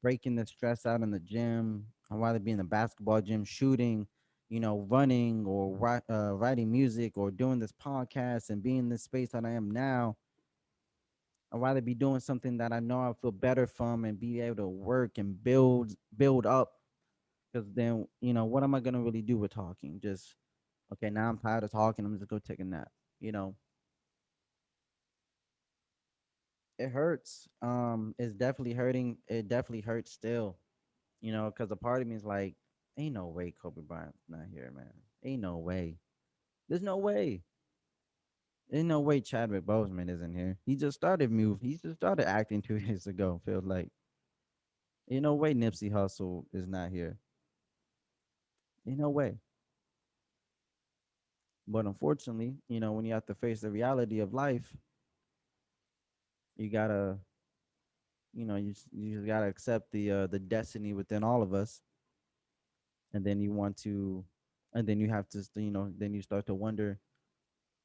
[SPEAKER 1] breaking the stress out in the gym. I'd rather be in the basketball gym shooting, running or writing music or doing this podcast and being in this space that I am now. I'd rather be doing something that I know I feel better from and be able to work and build up. Because then, what am I gonna really do with talking? Just okay, now I'm tired of talking. I'm just go take a nap. You know, it hurts. It's definitely hurting. It definitely hurts still. Because a part of me is like, ain't no way Kobe Bryant's not here, man. Ain't no way. There's no way. Ain't no way Chadwick Boseman isn't here. He just started move. He just started acting 2 years ago. Feels like ain't no way Nipsey Hussle is not here. Ain't no way. But unfortunately, when you have to face the reality of life, you gotta, you just gotta accept the destiny within all of us, and then you want to, and then you have to, then you start to wonder,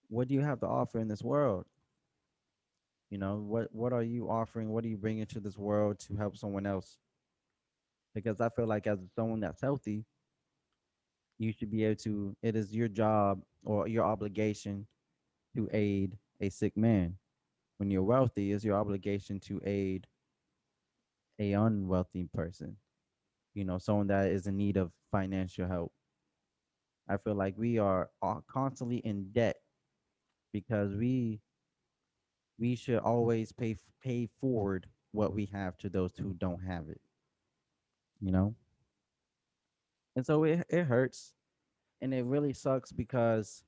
[SPEAKER 1] what do you have to offer in this world? What are you offering? What are you bringing to this world to help someone else? Because I feel like as someone that's healthy, you should be able to. It is your job or your obligation to aid a sick man. When you're wealthy, it's your obligation to aid a unwealthy person. Someone that is in need of financial help. I feel like we are constantly in debt because we should always pay forward what we have to those who don't have it. You know, and so it hurts and it really sucks because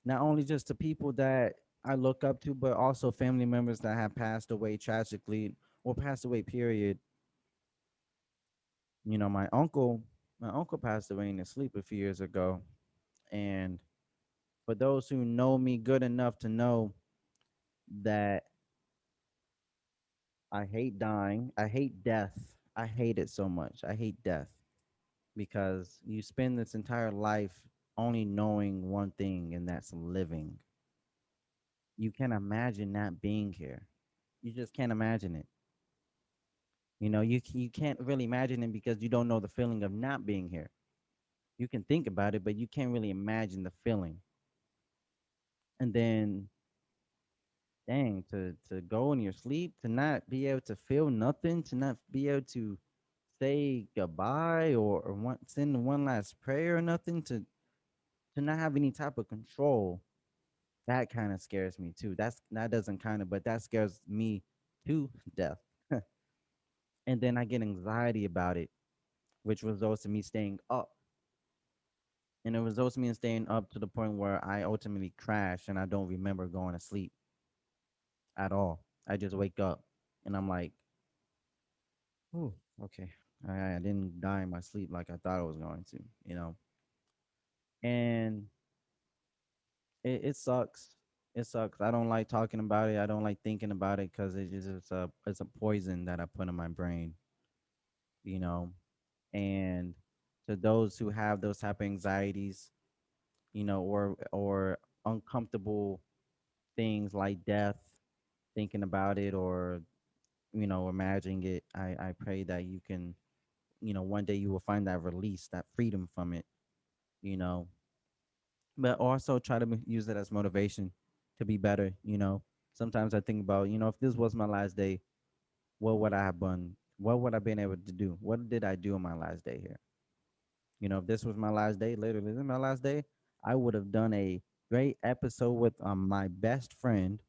[SPEAKER 1] not only just the people that I look up to, but also family members that have passed away tragically or passed away. Period. My uncle passed away in his sleep a few years ago, and for those who know me good enough to know that I hate dying, I hate death. I hate it so much. I hate death because you spend this entire life only knowing one thing, and that's living. You can't imagine not being here. You just can't imagine it. You can't really imagine it because you don't know the feeling of not being here. You can think about it, but you can't really imagine the feeling. And then, dang, to go in your sleep, to not be able to feel nothing, to not be able to say goodbye or send one last prayer or nothing, to not have any type of control. That kind of scares me too. That doesn't kind of, but that scares me to death. And then I get anxiety about it, which results in me staying up. And it results in me in staying up to the point where I ultimately crash and I don't remember going to sleep at all. I just wake up and I'm like, oh, okay. I didn't die in my sleep like I thought I was going to, you know? And it sucks. It sucks. I don't like talking about it. I don't like thinking about it because it's a poison that I put in my brain, you know? And to those who have those type of anxieties, or uncomfortable things like death, thinking about it or imagining it, I pray that you can, one day you will find that release, that freedom from it, you know but also try to use it as motivation to be better. Sometimes I think about, if this was my last day, what would I have done? What would I been able to do? What did I do on my last day here? If this was my last day, literally this is my last day, I would have done a great episode with my best friend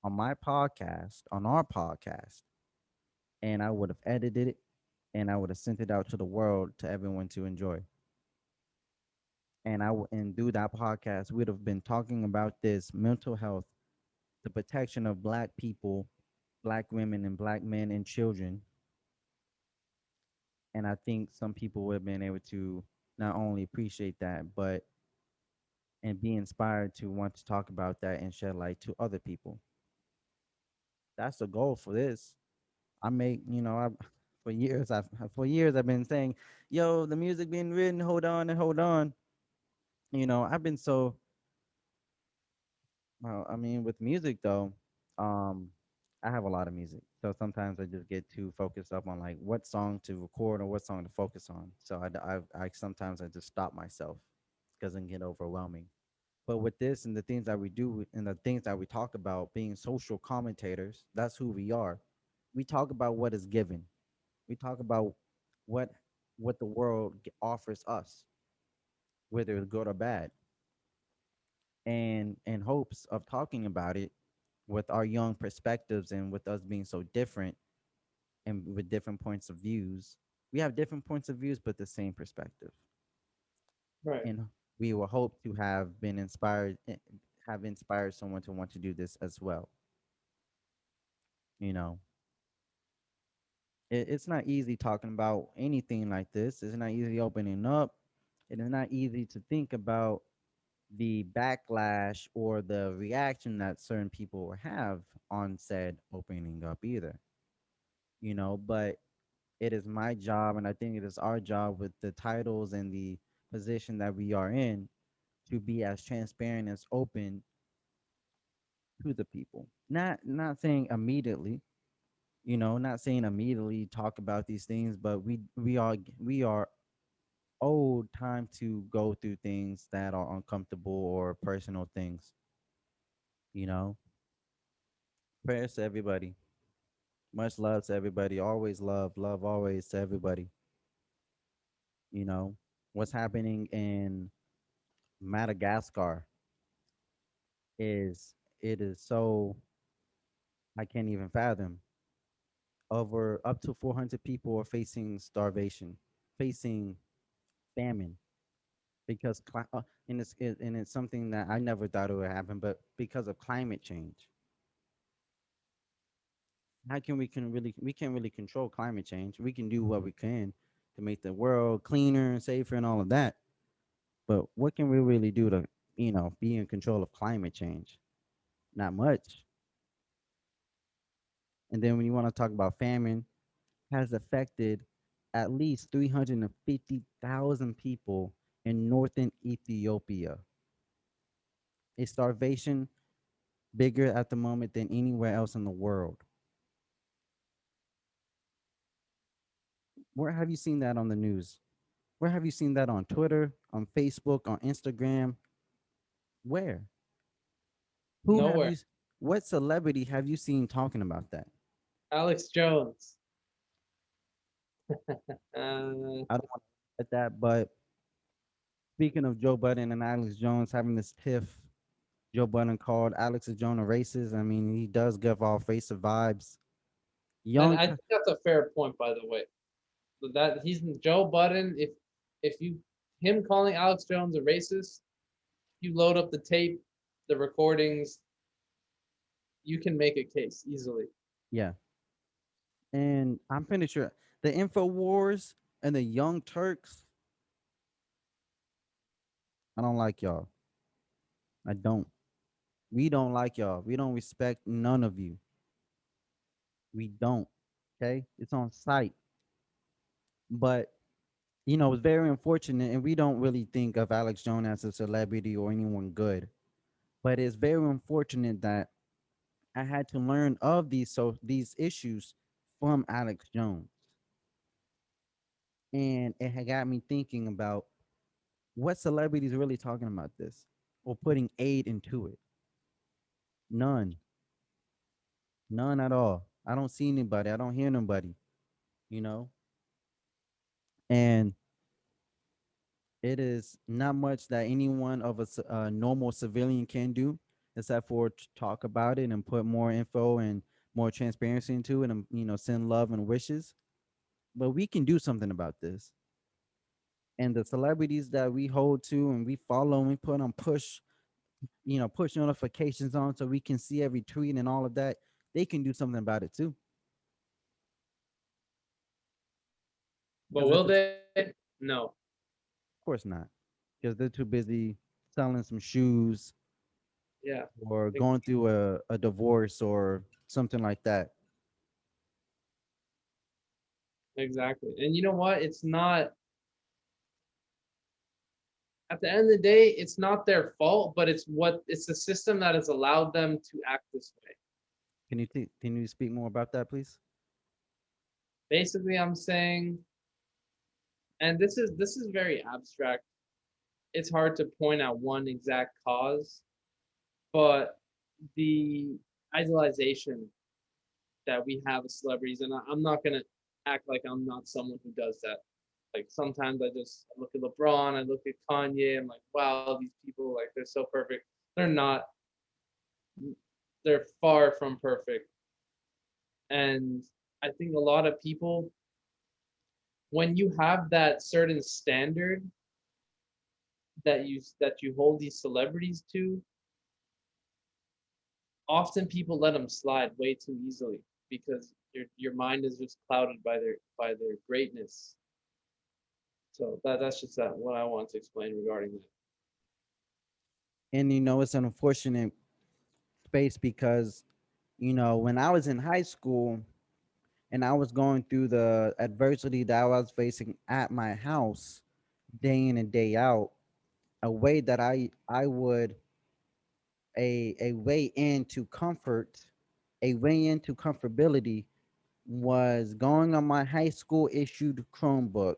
[SPEAKER 1] on my podcast, on our podcast, and I would have edited it and I would have sent it out to the world to everyone to enjoy. And through that podcast, we'd have been talking about this mental health, the protection of Black people, Black women, and Black men and children. And I think some people would have been able to not only appreciate that, but and be inspired to want to talk about that and shed light to other people. That's the goal for this. I make, for years I've been saying, yo, the music being written, hold on and hold on. I've been so well, I mean, with music though, um, I have a lot of music. So sometimes I just get too focused up on like what song to record or what song to focus on. So I sometimes I just stop myself because it can get overwhelming. But with this and the things that we do and the things that we talk about being social commentators, that's who we are. We talk about what is given. We talk about what what the world offers us, whether it's good or bad, and in hopes of talking about it, with our young perspectives and with us being so different and with different points of views, we have different points of views but the same perspective.
[SPEAKER 2] Right.
[SPEAKER 1] And we will hope to have been inspired, have inspired someone to want to do this as well. You know, it's not easy talking about anything like this. It's not easy opening up. It is not easy to think about the backlash or the reaction that certain people will have on said opening up either. But it is my job, and I think it is our job with the titles and the position that we are in to be as transparent as open to the people. Not saying immediately, not saying immediately talk about these things, but we are owed time to go through things that are uncomfortable or personal things. You know, prayers to everybody. Much love to everybody. Always love, love always to everybody. You know, what's happening in Madagascar is it is so I can't even fathom. Over up to 400 people are facing starvation, facing famine because and it's something that I never thought it would happen, but because of climate change. How can we can't really control climate change. We can do what we can to make the world cleaner and safer and all of that. But what can we really do to, be in control of climate change? Not much. And then when you want to talk about famine, has affected at least 350,000 people in northern Ethiopia. A starvation bigger at the moment than anywhere else in the world. Where have you seen that on the news? Where have you seen that on Twitter, on Facebook, on Instagram? Where? Who have
[SPEAKER 2] Nowhere.
[SPEAKER 1] you? What celebrity have you seen talking about that?
[SPEAKER 2] Alex Jones. Uh,
[SPEAKER 1] I don't want to at that, but speaking of Joe Budden and Alex Jones having this tiff, Joe Budden called Alex Jones a racist. I mean, he does give off racist vibes.
[SPEAKER 2] and
[SPEAKER 1] Young,
[SPEAKER 2] I think that's a fair point, by the way. That he's Joe Budden. If you him calling Alex Jones a racist, you load up the tape, the recordings, you can make a case easily.
[SPEAKER 1] yeah, and I'm pretty sure the Infowars and the Young Turks. I don't like y'all. I don't. We don't like y'all. We don't respect none of you. We don't. Okay, it's on site, but it's very unfortunate, and we don't really think of Alex Jones as a celebrity or anyone good. But it's very unfortunate that I had to learn of these issues from Alex Jones, and it had got me thinking about what celebrities really talking about this or putting aid into it. None, none at all. I don't see anybody. I don't hear nobody. You know, and it is not much that anyone of a normal civilian can do except for talk about it and put more info and more transparency into it and send love and wishes. But we can do something about this. And the celebrities that we hold to and we follow and we put on push notifications on so we can see every tweet and all of that, they can do something about it too.
[SPEAKER 2] But
[SPEAKER 1] Because if
[SPEAKER 2] will
[SPEAKER 1] it's
[SPEAKER 2] they? No.
[SPEAKER 1] of course not, because they're too busy selling some shoes
[SPEAKER 2] Yeah.
[SPEAKER 1] or
[SPEAKER 2] ex-
[SPEAKER 1] going through a divorce or something like that.
[SPEAKER 2] Exactly. And you know what? It's not at the end of the day, it's not their fault, but it's the system that has allowed them to act this way.
[SPEAKER 1] Can you speak more about that, please?
[SPEAKER 2] Basically, I'm saying, and this is very abstract. It's hard to point out one exact cause, but the idolization that we have of celebrities, and I'm not gonna act like I'm not someone who does that. Like sometimes I just look at LeBron, I look at Kanye, I'm like, wow, these people like they're so perfect. They're not. They're far from perfect. And I think a lot of people, when you have that certain standard that you hold these celebrities to, often people let them slide way too easily because your mind is just clouded by their greatness. So that's just what I want to explain regarding that.
[SPEAKER 1] And it's an unfortunate space because when I was in high school and I was going through the adversity that I was facing at my house day in and day out, a way that I would a way into comfort, a way into comfortability was going on my high school issued Chromebook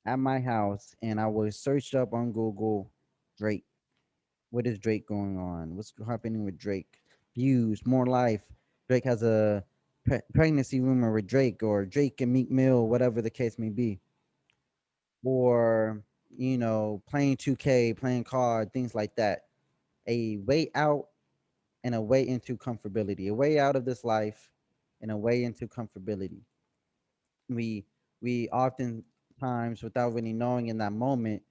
[SPEAKER 1] at my house, and I would search up on Google Drake. What is Drake going on? What's happening with Drake? Views, more life. Drake has a pregnancy rumor with Drake, or Drake and Meek Mill, whatever the case may be. Or, playing 2K, playing card, things like that. A way out and a way into comfortability, a way out of this life and a way into comfortability. We we oftentimes, without really knowing in that moment,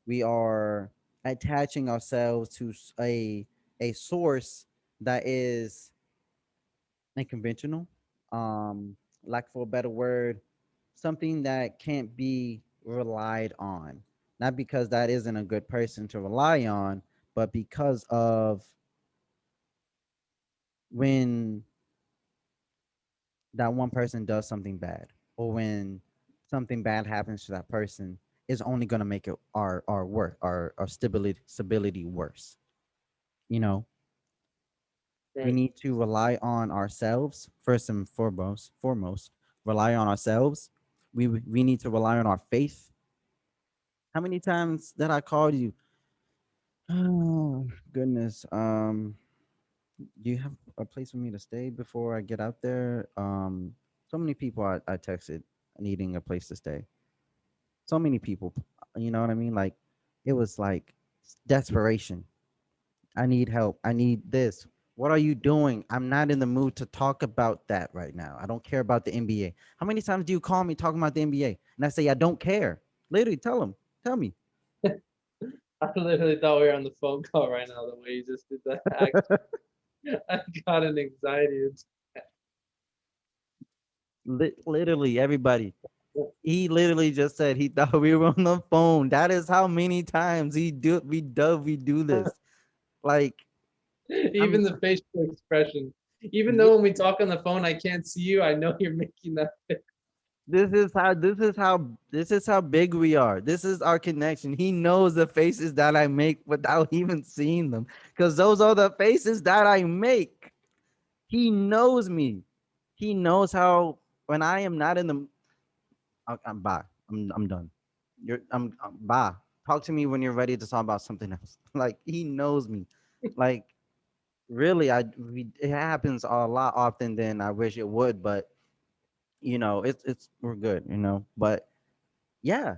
[SPEAKER 1] we are attaching ourselves to a source that is unconventional, um, lack for a better word, something that can't be relied on. Not because that isn't a good person to rely on, but because of when that one person does something bad, or when something bad happens to that person, is only going to make it our work our stability worse. You know, we
[SPEAKER 2] Right.
[SPEAKER 1] need to rely on ourselves first and foremost. Rely on ourselves. We need to rely on our faith. How many times that I called you? Oh goodness. Do you have a place for me to stay before I get out there? So many people I texted needing a place to stay. So many people, you know what I mean? Like, it was like desperation. I need help. I need this. What are you doing? I'm not in the mood to talk about that right now. I don't care about the NBA. How many times do you call me talking about the NBA? And I say, I don't care. Literally, tell them. Tell me.
[SPEAKER 2] I literally thought we were on the phone call right now. The way you just did that, I got an anxiety.
[SPEAKER 1] Literally, everybody. He literally just said he thought we were on the phone. That is how many times we do this. Like,
[SPEAKER 2] Even
[SPEAKER 1] I'm
[SPEAKER 2] the facial expression. Even
[SPEAKER 1] yeah,
[SPEAKER 2] though when we talk on the phone, I can't see you. I know you're making that.
[SPEAKER 1] this is how big we are. This is our connection. He knows the faces that I make without even seeing them, because those are the faces that I make. He knows me. He knows how when I am not in the. I'm bye. I'm done. I'm bye. Talk to me when you're ready to talk about something else. Like, he knows me. Like, really, it happens a lot often than I wish it would, but it's we're good. But yeah,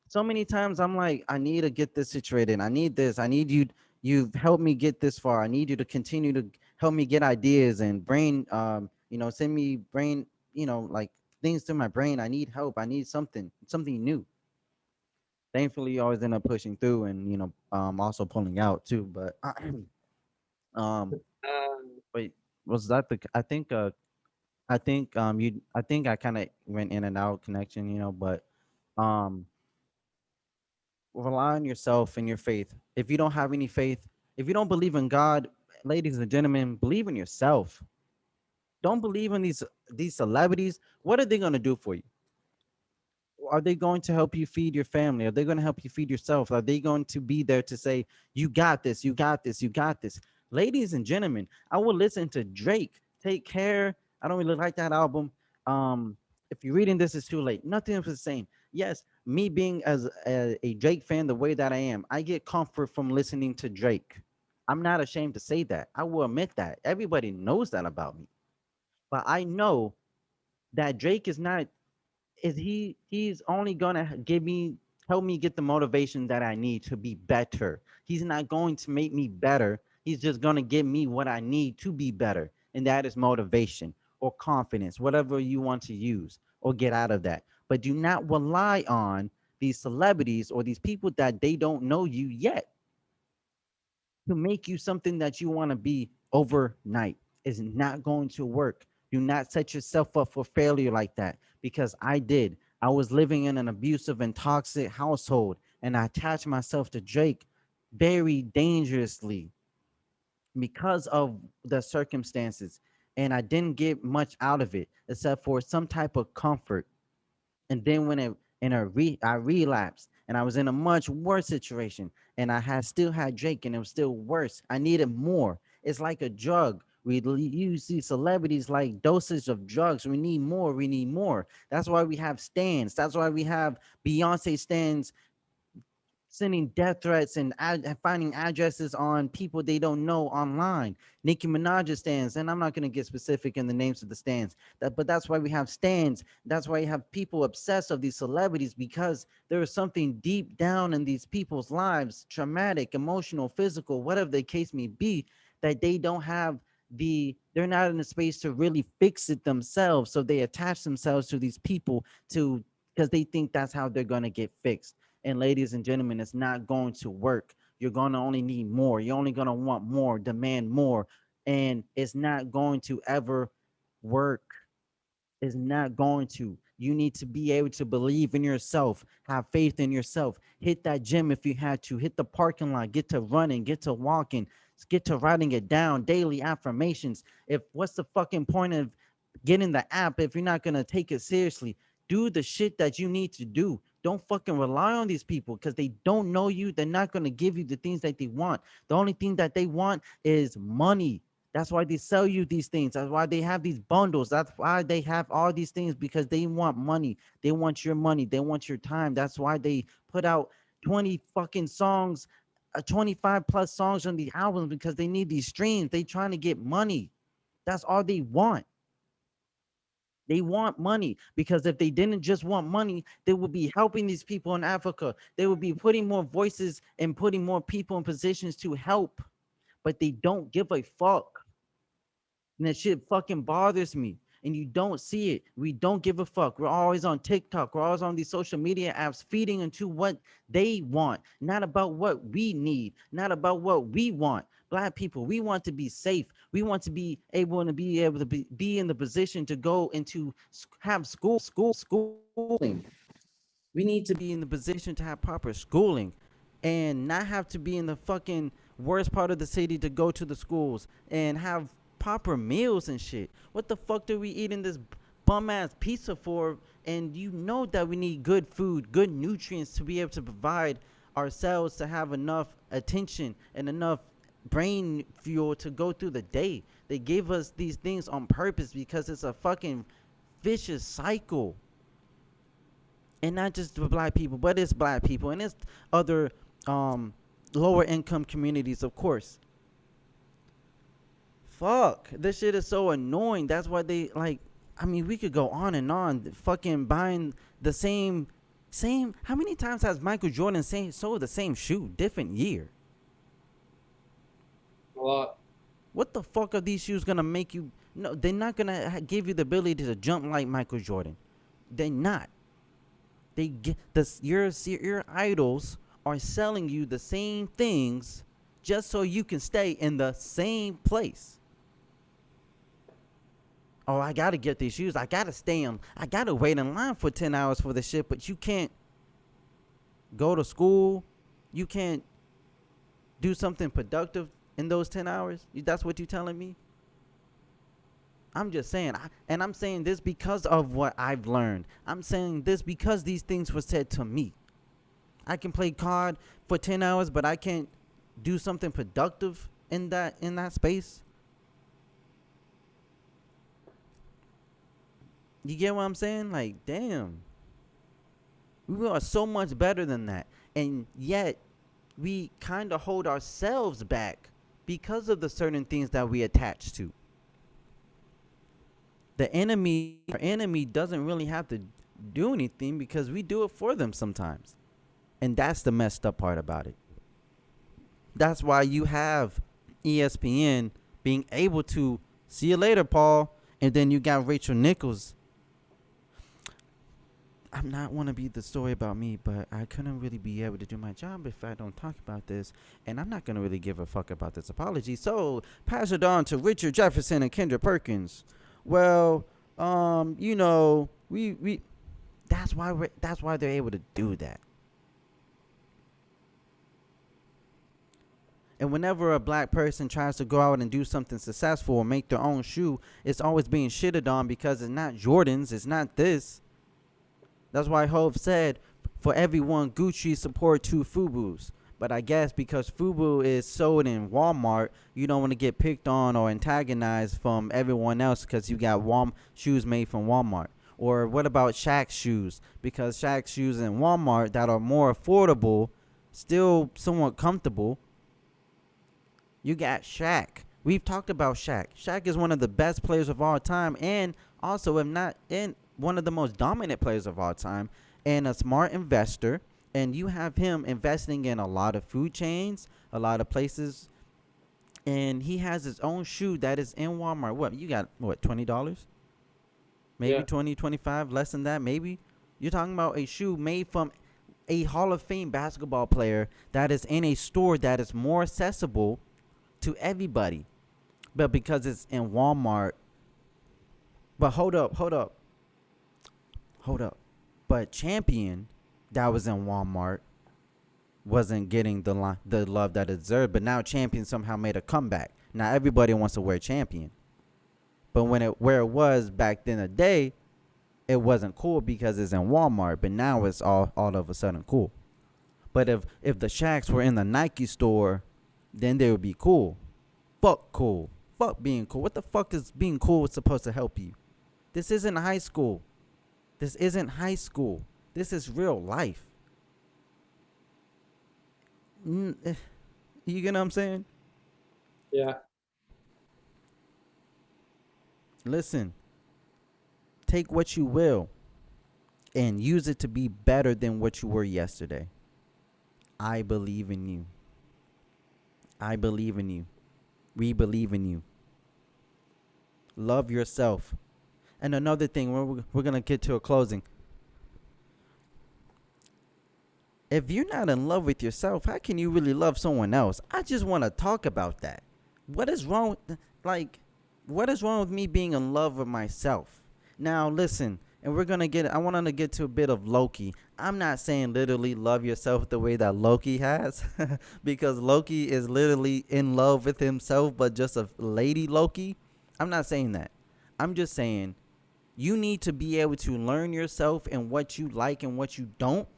[SPEAKER 1] so many times I'm like, I need to get this situated. I need this. I need you. You've helped me get this far. I need you to continue to help me get ideas and brain. Send me brain. Like, things to my brain. I need help. I need something new. Thankfully, you always end up pushing through and also pulling out too. But um, wait, was that the? I think I kind of went in and out connection. But um rely on yourself and your faith. If you don't have any faith, if you don't believe in God, ladies and gentlemen, believe in yourself. Don't believe in these celebrities. What are they going to do for you? Are they going to help you feed your family? Are they going to help you feed yourself? Are they going to be there to say, you got this, you got this, you got this? Ladies and gentlemen, I will listen to Drake. Take Care. I don't really like that album. If you're reading this, it's too late. Nothing is the same. Yes, me being as a Drake fan the way that I am, I get comfort from listening to Drake. I'm not ashamed to say that. I will admit that. Everybody knows that about me. But I know that Drake he's only gonna help me get the motivation that I need to be better. He's not going to make me better He's just going to give me what I need to be better. And that is motivation or confidence, whatever you want to use or get out of that. But do not rely on these celebrities or these people that they don't know you yet to make you something that you want to be overnight. Is not going to work. Do not set yourself up for failure like that, because I did. I was living in an abusive and toxic household, and I attached myself to Drake very dangerously because of the circumstances. And I didn't get much out of it except for some type of comfort. And then when I relapsed and I was in a much worse situation, and I had still had Drake and it was still worse. I needed more. It's like a drug. Use these celebrities like dosage of drugs. We need more. We need more. That's why we have stands. That's why we have Beyonce stands sending death threats and finding addresses on people they don't know online. Nicki Minaj stands, and I'm not going to get specific in the names of the stands. But that's why we have stands. That's why you have people obsessed of these celebrities, because there is something deep down in these people's lives, traumatic, emotional, physical, whatever the case may be, that they don't have they're not in a space to really fix it themselves. So they attach themselves to these people to because they think that's how they're going to get fixed. And ladies and gentlemen, it's not going to work. You're going to only need more. You're only going to want more, demand more. And it's not going to ever work. It's not going to. You need to be able to believe in yourself, have faith in yourself. Hit that gym if you had to, hit the parking lot, get to running, get to walking, get to writing it down, daily affirmations. If what's the fucking point of getting the app if you're not going to take it seriously? Do the shit that you need to do. Don't fucking rely on these people because they don't know you. They're not going to give you the things that they want. The only thing that they want is money. That's why they sell you these things. That's why they have these bundles. That's why they have all these things, because they want money. They want your money. They want your time. That's why they put out 20 fucking songs, 25 plus songs on the albums, because they need these streams. They trying to get money. That's all they want. They want money, because if they didn't just want money, they would be helping these people in Africa. They would be putting more voices and putting more people in positions to help, but they don't give a fuck. And that shit fucking bothers me. And you don't see it. We don't give a fuck. We're always on TikTok. We're always on these social media apps feeding into what they want, not about what we need, not about what we want. Black people, we want to be safe. We want to be able to be in the position to go into have schooling. We need to be in the position to have proper schooling and not have to be in the fucking worst part of the city to go to the schools and have proper meals and shit. What the fuck do we eating this bum ass pizza for? And you know that we need good food, good nutrients to be able to provide ourselves to have enough attention and enough brain fuel to go through the day. They gave us these things on purpose because it's a fucking vicious cycle. And not just for black people, but it's black people and it's other lower income communities, of course. Fuck, this shit is so annoying. That's why they like. I mean, we could go on and on. Fucking buying the same. How many times has Michael Jordan sold the same shoe, different year?
[SPEAKER 2] A lot.
[SPEAKER 1] What the fuck are these shoes gonna make you? No, they're not gonna give you the ability to jump like Michael Jordan. They're not. They get this. Your idols are selling you the same things just so you can stay in the same place. Oh, I gotta get these shoes. I gotta wait in line for 10 hours for the shit, but you can't go to school. You can't do something productive in those 10 hours. That's what you're telling me? I'm just saying, and I'm saying this because of what I've learned. I'm saying this because these things were said to me. I can play COD for 10 hours, but I can't do something productive in that space. You get what I'm saying? Like, damn. We are so much better than that. And yet, we kind of hold ourselves back because of the certain things that we attach to. Our enemy doesn't really have to do anything because we do it for them sometimes. And that's the messed up part about it. That's why you have ESPN being able to see you later, Paul, and then you got Rachel Nichols. I'm not want to be the story about me, but I couldn't really be able to do my job if I don't talk about this, and I'm not gonna really give a fuck about this apology. So pass it on to Richard Jefferson and Kendra Perkins. Well, we that's why they're able to do that. And whenever a black person tries to go out and do something successful or make their own shoe, it's always being shitted on because it's not Jordans, it's not this. That's why Hov said, for everyone, Gucci support 2 Fubus. But I guess because Fubu is sold in Walmart, you don't want to get picked on or antagonized from everyone else because you got shoes made from Walmart. Or what about Shaq's shoes? Because Shaq's shoes in Walmart that are more affordable, still somewhat comfortable. You got Shaq. We've talked about Shaq. Shaq is one of the best players of all time, and also, if not in one of the most dominant players of all time, and a smart investor. And you have him investing in a lot of food chains, a lot of places, and he has his own shoe that is in Walmart. What you got? What, $20? Maybe
[SPEAKER 2] Yeah.
[SPEAKER 1] 20, 25, less than that. Maybe you're talking about a shoe made from a Hall of Fame basketball player that is in a store that is more accessible to everybody, but because it's in Walmart. But hold up. But Champion, that was in Walmart, wasn't getting the love that it deserved. But now Champion somehow made a comeback. Now everybody wants to wear Champion, but where it was back in the day, it wasn't cool because it's in Walmart. But now it's all of a sudden cool. But if the Shaqs were in the Nike store, then they would be cool. Fuck cool. Fuck being cool. What the fuck is being cool supposed to help you? This isn't high school. This isn't high school. This is real life. You get what I'm saying?
[SPEAKER 2] Yeah.
[SPEAKER 1] Listen. Take what you will and use it to be better than what you were yesterday. I believe in you. I believe in you. We believe in you. Love yourself. And another thing, we're going to get to a closing. If you're not in love with yourself, how can you really love someone else? I just want to talk about that. What is wrong? What is wrong with me being in love with myself? Now, listen, and I want to get to a bit of Loki. I'm not saying literally love yourself the way that Loki has, because Loki is literally in love with himself, but just a lady Loki. I'm not saying that. I'm just saying you need to be able to learn yourself and what you like and what you don't,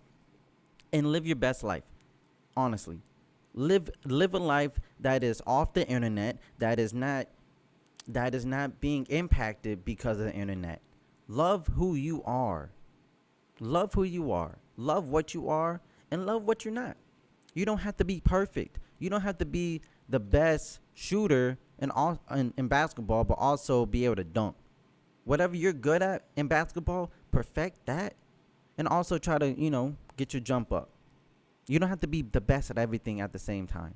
[SPEAKER 1] and live your best life. Honestly, live a life that is off the internet, that is not being impacted because of the internet. Love who you are. Love who you are. Love what you are and love what you're not. You don't have to be perfect. You don't have to be the best shooter in basketball, but also be able to dunk. Whatever you're good at in basketball, perfect that, and also try to, get your jump up. You don't have to be the best at everything at the same time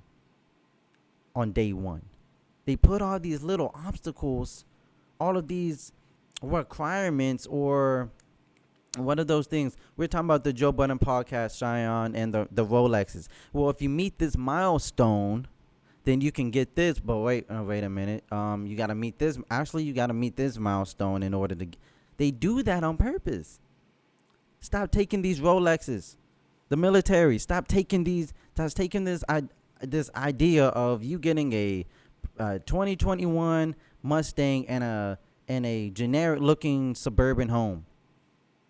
[SPEAKER 1] on day one. They put all these little obstacles, all of these requirements, or what are those things? We're talking about the Joe Budden Podcast, Cheyenne, and the Rolexes. Well, if you meet this milestone, then you can get this. But wait a minute. You got to meet this. Actually, you got to meet this milestone in order to. They do that on purpose. Stop taking these Rolexes. The military, stop taking this idea of you getting a 2021 Mustang and a generic looking suburban home.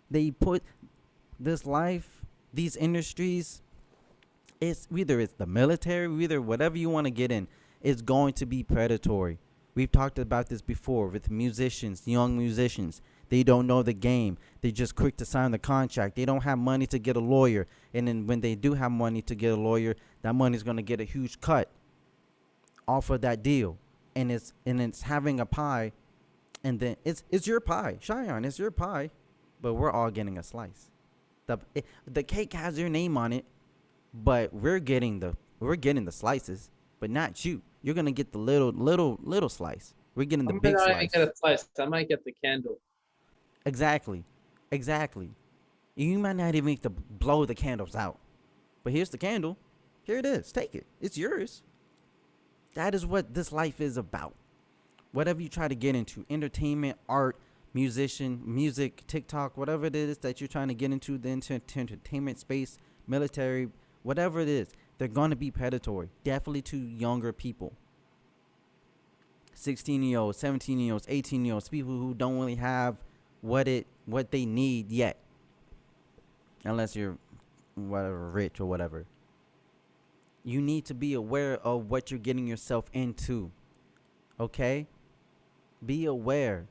[SPEAKER 1] They put this life, these industries, it's the military, either whatever you want to get in, it's going to be predatory. We've talked about this before with musicians, young musicians. They don't know the game. They're just quick to sign the contract. They don't have money to get a lawyer. And then when they do have money to get a lawyer, that money's going to get a huge cut off of that deal. And it's having a pie. And then it's your pie. Cheyenne, it's your pie. But we're all getting a slice. The cake has your name on it, but we're getting the slices, but not you. You're gonna get the little slice. We're getting
[SPEAKER 2] I
[SPEAKER 1] the
[SPEAKER 2] might
[SPEAKER 1] big
[SPEAKER 2] not even get
[SPEAKER 1] slice.
[SPEAKER 2] a slice. I might get the candle.
[SPEAKER 1] Exactly, exactly. You might not even need to blow the candles out. But here's the candle. Here it is. Take it. It's yours. That is what this life is about. Whatever you try to get into, entertainment, art, music, TikTok, whatever it is that you're trying to get into, the entertainment space, military, whatever it is, they're going to be predatory. Definitely to younger people. 16-year-olds, 17-year-olds, 18-year-olds, people who don't really have what they need yet. Unless you're whatever rich or whatever. You need to be aware of what you're getting yourself into. Okay? Be aware.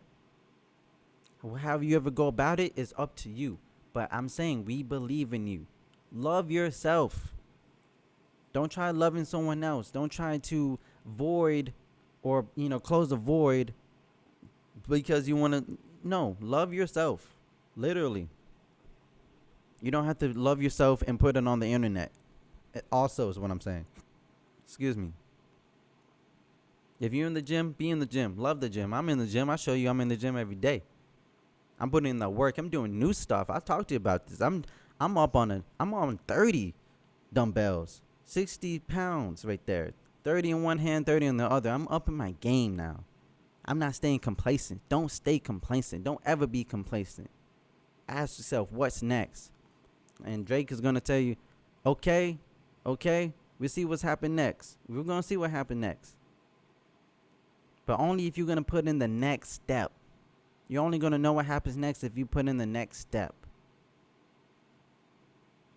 [SPEAKER 1] However you ever go about it is up to you. But I'm saying we believe in you. Love yourself. Don't try loving someone else. Don't try to void or, close the void because you want to. No, love yourself. Literally. You don't have to love yourself and put it on the internet. It also is what I'm saying. Excuse me. If you're in the gym, be in the gym. Love the gym. I'm in the gym. I show you I'm in the gym every day. I'm putting in the work. I'm doing new stuff. I talked to you about this. I'm on 30 dumbbells. 60 pounds right there. 30 in one hand, 30 in the other. I'm upping my game now. I'm not staying complacent. Don't stay complacent. Don't ever be complacent. Ask yourself, what's next? And Drake is going to tell you, okay, we'll see what's happened next. We're going to see what happened next. But only if you're going to put in the next step. You're only going to know what happens next if you put in the next step.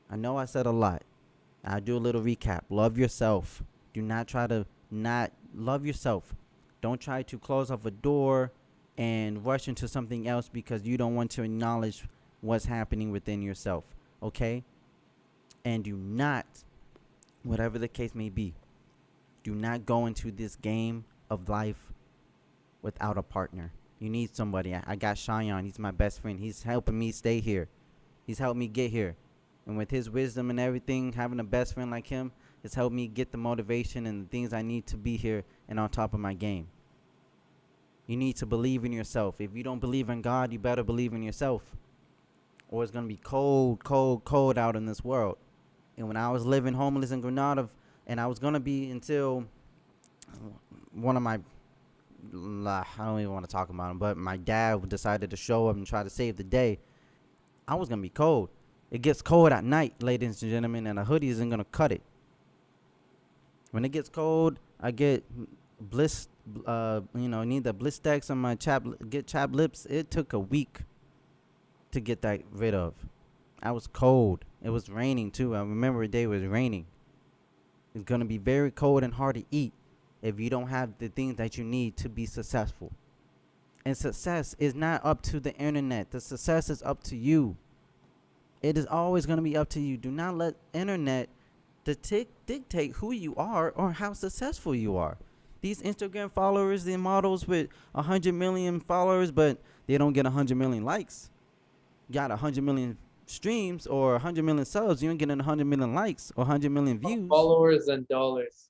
[SPEAKER 1] I know I said a lot. I'll do a little recap. Love yourself. Do not try to not love yourself. Don't try to close off a door and rush into something else because you don't want to acknowledge what's happening within yourself. Okay? And do not, whatever the case may be, do not go into this game of life without a partner. You need somebody. I got Cheyenne. He's my best friend. He's helping me stay here. He's helped me get here. And with his wisdom and everything, having a best friend like him has helped me get the motivation and the things I need to be here and on top of my game. You need to believe in yourself. If you don't believe in God, you better believe in yourself. Or it's going to be cold out in this world. And when I was living homeless in Grenada, and I was going to be until one of my, I don't even want to talk about him, but my dad decided to show up and try to save the day. I was going to be cold. It gets cold at night, ladies and gentlemen, and a hoodie isn't going to cut it. When it gets cold, I get need the Blistex on my chapped lips. It took a week to get that rid of. I was cold. It was raining too. I remember a day it was raining. It's going to be very cold and hard to eat if you don't have the things that you need to be successful. And success is not up to the internet. The success is up to you. It is always going to be up to you. Do not let internet dictate who you are or how successful you are. These Instagram followers, the models with 100 million followers, but they don't get 100 million likes. Got 100 million streams or 100 million subs. You ain't getting 100 million likes or 100 million views.
[SPEAKER 2] Followers and dollars.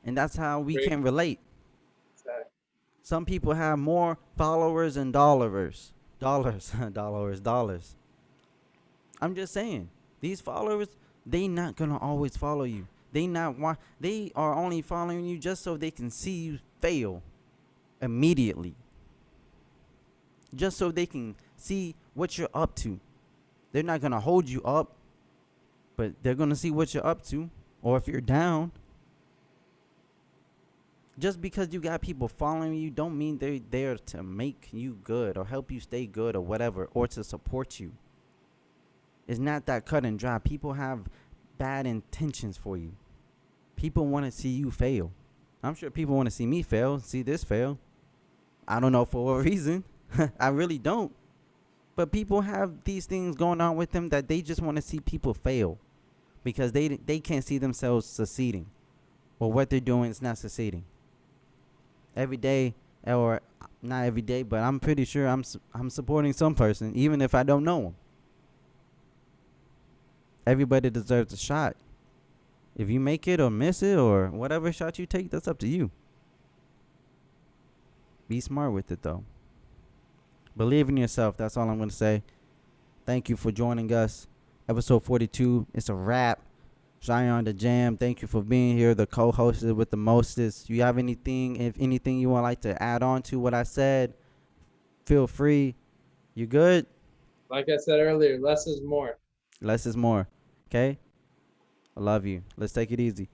[SPEAKER 1] And that's how we
[SPEAKER 2] Great.
[SPEAKER 1] can relate.
[SPEAKER 2] Exactly.
[SPEAKER 1] Some people have more followers and dollars. I'm just saying, these followers, they not gonna always follow you. They are only following you just so they can see you fail immediately. Just so they can see what you're up to. They're not gonna hold you up, but they're gonna see what you're up to, or if you're down. Just because you got people following you don't mean they're there to make you good or help you stay good or whatever, or to support you. It's not that cut and dry. People have bad intentions for you. People want to see you fail. I'm sure people want to see me fail, see this fail. I don't know for what reason. I really don't. But people have these things going on with them that they just want to see people fail because they can't see themselves succeeding, or what they're doing is not succeeding. Every day, or not every day, but I'm pretty sure I'm supporting some person, even if I don't know them. Everybody deserves a shot. If you make it or miss it or whatever shot you take, that's up to you. Be smart with it though. Believe in yourself. That's all I'm gonna say. Thank you for joining us. Episode 42. It's a wrap. Zion the Jam. Thank you for being here. The co-host with the mostest. You have anything? If anything you would like to add on to what I said, feel free. You good?
[SPEAKER 2] Like I said earlier, less is more.
[SPEAKER 1] Less is more. Okay. I love you. Let's take it easy.